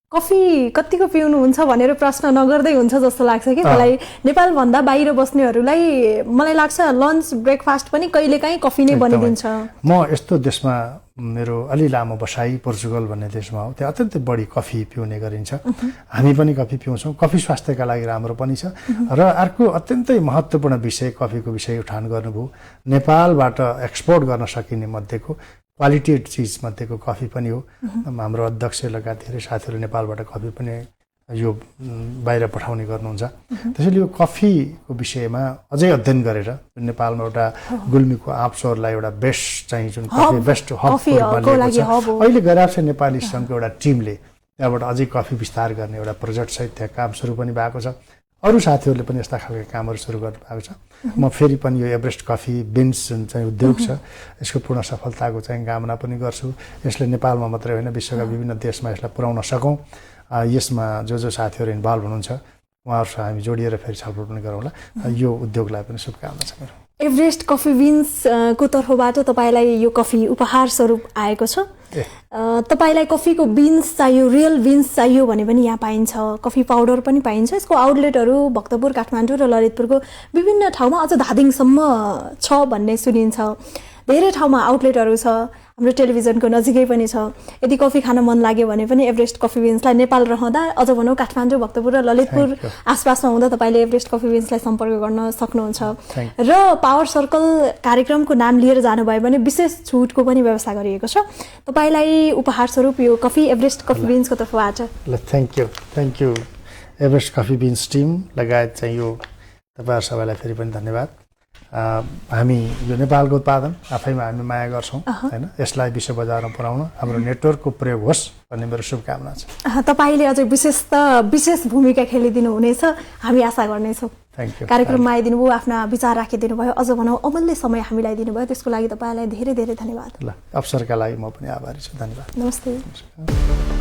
कफी कतिको पिउनुहुन्छ भनेर प्रश्न नगर्दै हुन्छ जस्तो लाग्छ कि मलाई। नेपालभन्दा बाहिर बस्नेहरूलाई मलाई लाग्छ लन्च ब्रेकफास्ट पनि कहिलेकाहीँ कफी नै बनिदिन्छ। म यस्तो देशमा मेरो अलि लामो बसाइ पोर्चुगल भन्ने देशमा हो, त्यहाँ अत्यन्तै बढी कफी पिउने गरिन्छ। हामी पनि कफी पिउँछौँ। कफी स्वास्थ्यका लागि राम्रो पनि छ। र अर्को अत्यन्तै महत्त्वपूर्ण विषय कफीको विषय उठान गर्नुभयो। नेपालबाट एक्सपोर्ट गर्न सकिने मध्येको क्वालिटी चिजमध्येको कफी पनि हो। हाम्रो अध्यक्ष लगायत धेरै साथीहरूले नेपालबाट कफी पनि यो बाहिर पठाउने गर्नुहुन्छ। त्यसैले यो कफीको विषयमा अझै अध्ययन गरेर नेपालमा एउटा गुल्मीको आँपसोरलाई एउटा बेस्ट चाहिँ जुन कफी बेस्ट हब अहिले गराएको छ नेपाली सङ्घको एउटा टिमले त्यहाँबाट अझै कफी विस्तार गर्ने एउटा प्रोजेक्ट सहित त्यहाँ काम सुरु पनि भएको छ। अरू साथीहरूले पनि यस्ता खालका कामहरू सुरु गर्नु भएको छ। म फेरि पनि यो एभरेस्ट कफी बिन्स जुन चाहिँ उद्योग छ यसको पूर्ण सफलताको चाहिँ कामना पनि गर्छु। यसले नेपालमा मात्रै होइन विश्वका विभिन्न देशमा यसलाई पुर्याउन सकौँ। यसमा जो साथीहरू इन्भल्भ हुनुहुन्छ उहाँहरूसँग हामी जोडिएर फेरि छलफल पनि गरौँला। यो उद्योगलाई पनि शुभकामना छ मेरो। एभरेस्ट कफी बिन्सको तर्फबाट तपाईँलाई यो कफी उपहार स्वरूप आएको छ। तपाईँलाई कफीको बिन्स चाहियो, रियल बिन्स चाहियो भने पनि यहाँ पाइन्छ। कफी पाउडर पनि पाइन्छ। यसको आउटलेटहरू भक्तपुर, काठमाडौँ र ललितपुरको विभिन्न ठाउँमा अझ धादिङसम्म छ भन्ने सुनिन्छ। धेरै ठाउँमा आउटलेटहरू छ। हाम्रो टेलिभिजनको नजिकै पनि छ। यदि कफी खान मन लाग्यो भने पनि एभरेस्ट कफी बिन्सलाई नेपाल रहँदा अझ भनौँ काठमाडौँ, भक्तपुर र ललितपुर आसपासमा हुँदा तपाईँले एभरेस्ट कफी बिन्सलाई सम्पर्क गर्न सक्नुहुन्छ। र पावर सर्कल कार्यक्रमको नाम लिएर जानुभयो भने विशेष छुटको पनि व्यवस्था गरिएको छ। तपाईँलाई उपहार स्वरूप यो कफी एभरेस्ट कफी बिन्सको तर्फबाट। ल thank you Everest coffee beans team लगायत चाहिँ यो तपाईँहरू सबैलाई फेरि पनि धन्यवाद। हामी यो नेपालको उत्पादन आफैमा हामी माया गर्छौँ होइन। यसलाई विश्व बजारमा पुर्याउन हाम्रो नेटवर्कको प्रयोग होस् भन्ने मेरो शुभकामना छ। तपाईँले अझै विशेष भूमिका खेलिदिनु हुनेछ हामी आशा गर्नेछौँ। कार्यक्रममा आइदिनु भयो, आफ्ना विचार राखिदिनु भयो, अझ भनौँ अमूल्य समय हामीलाई दिनुभयो, त्यसको लागि तपाईँलाई धेरै धेरै धन्यवाद। ल अवसरका लागि म पनि आभारी छु। धन्यवाद। नमस्ते।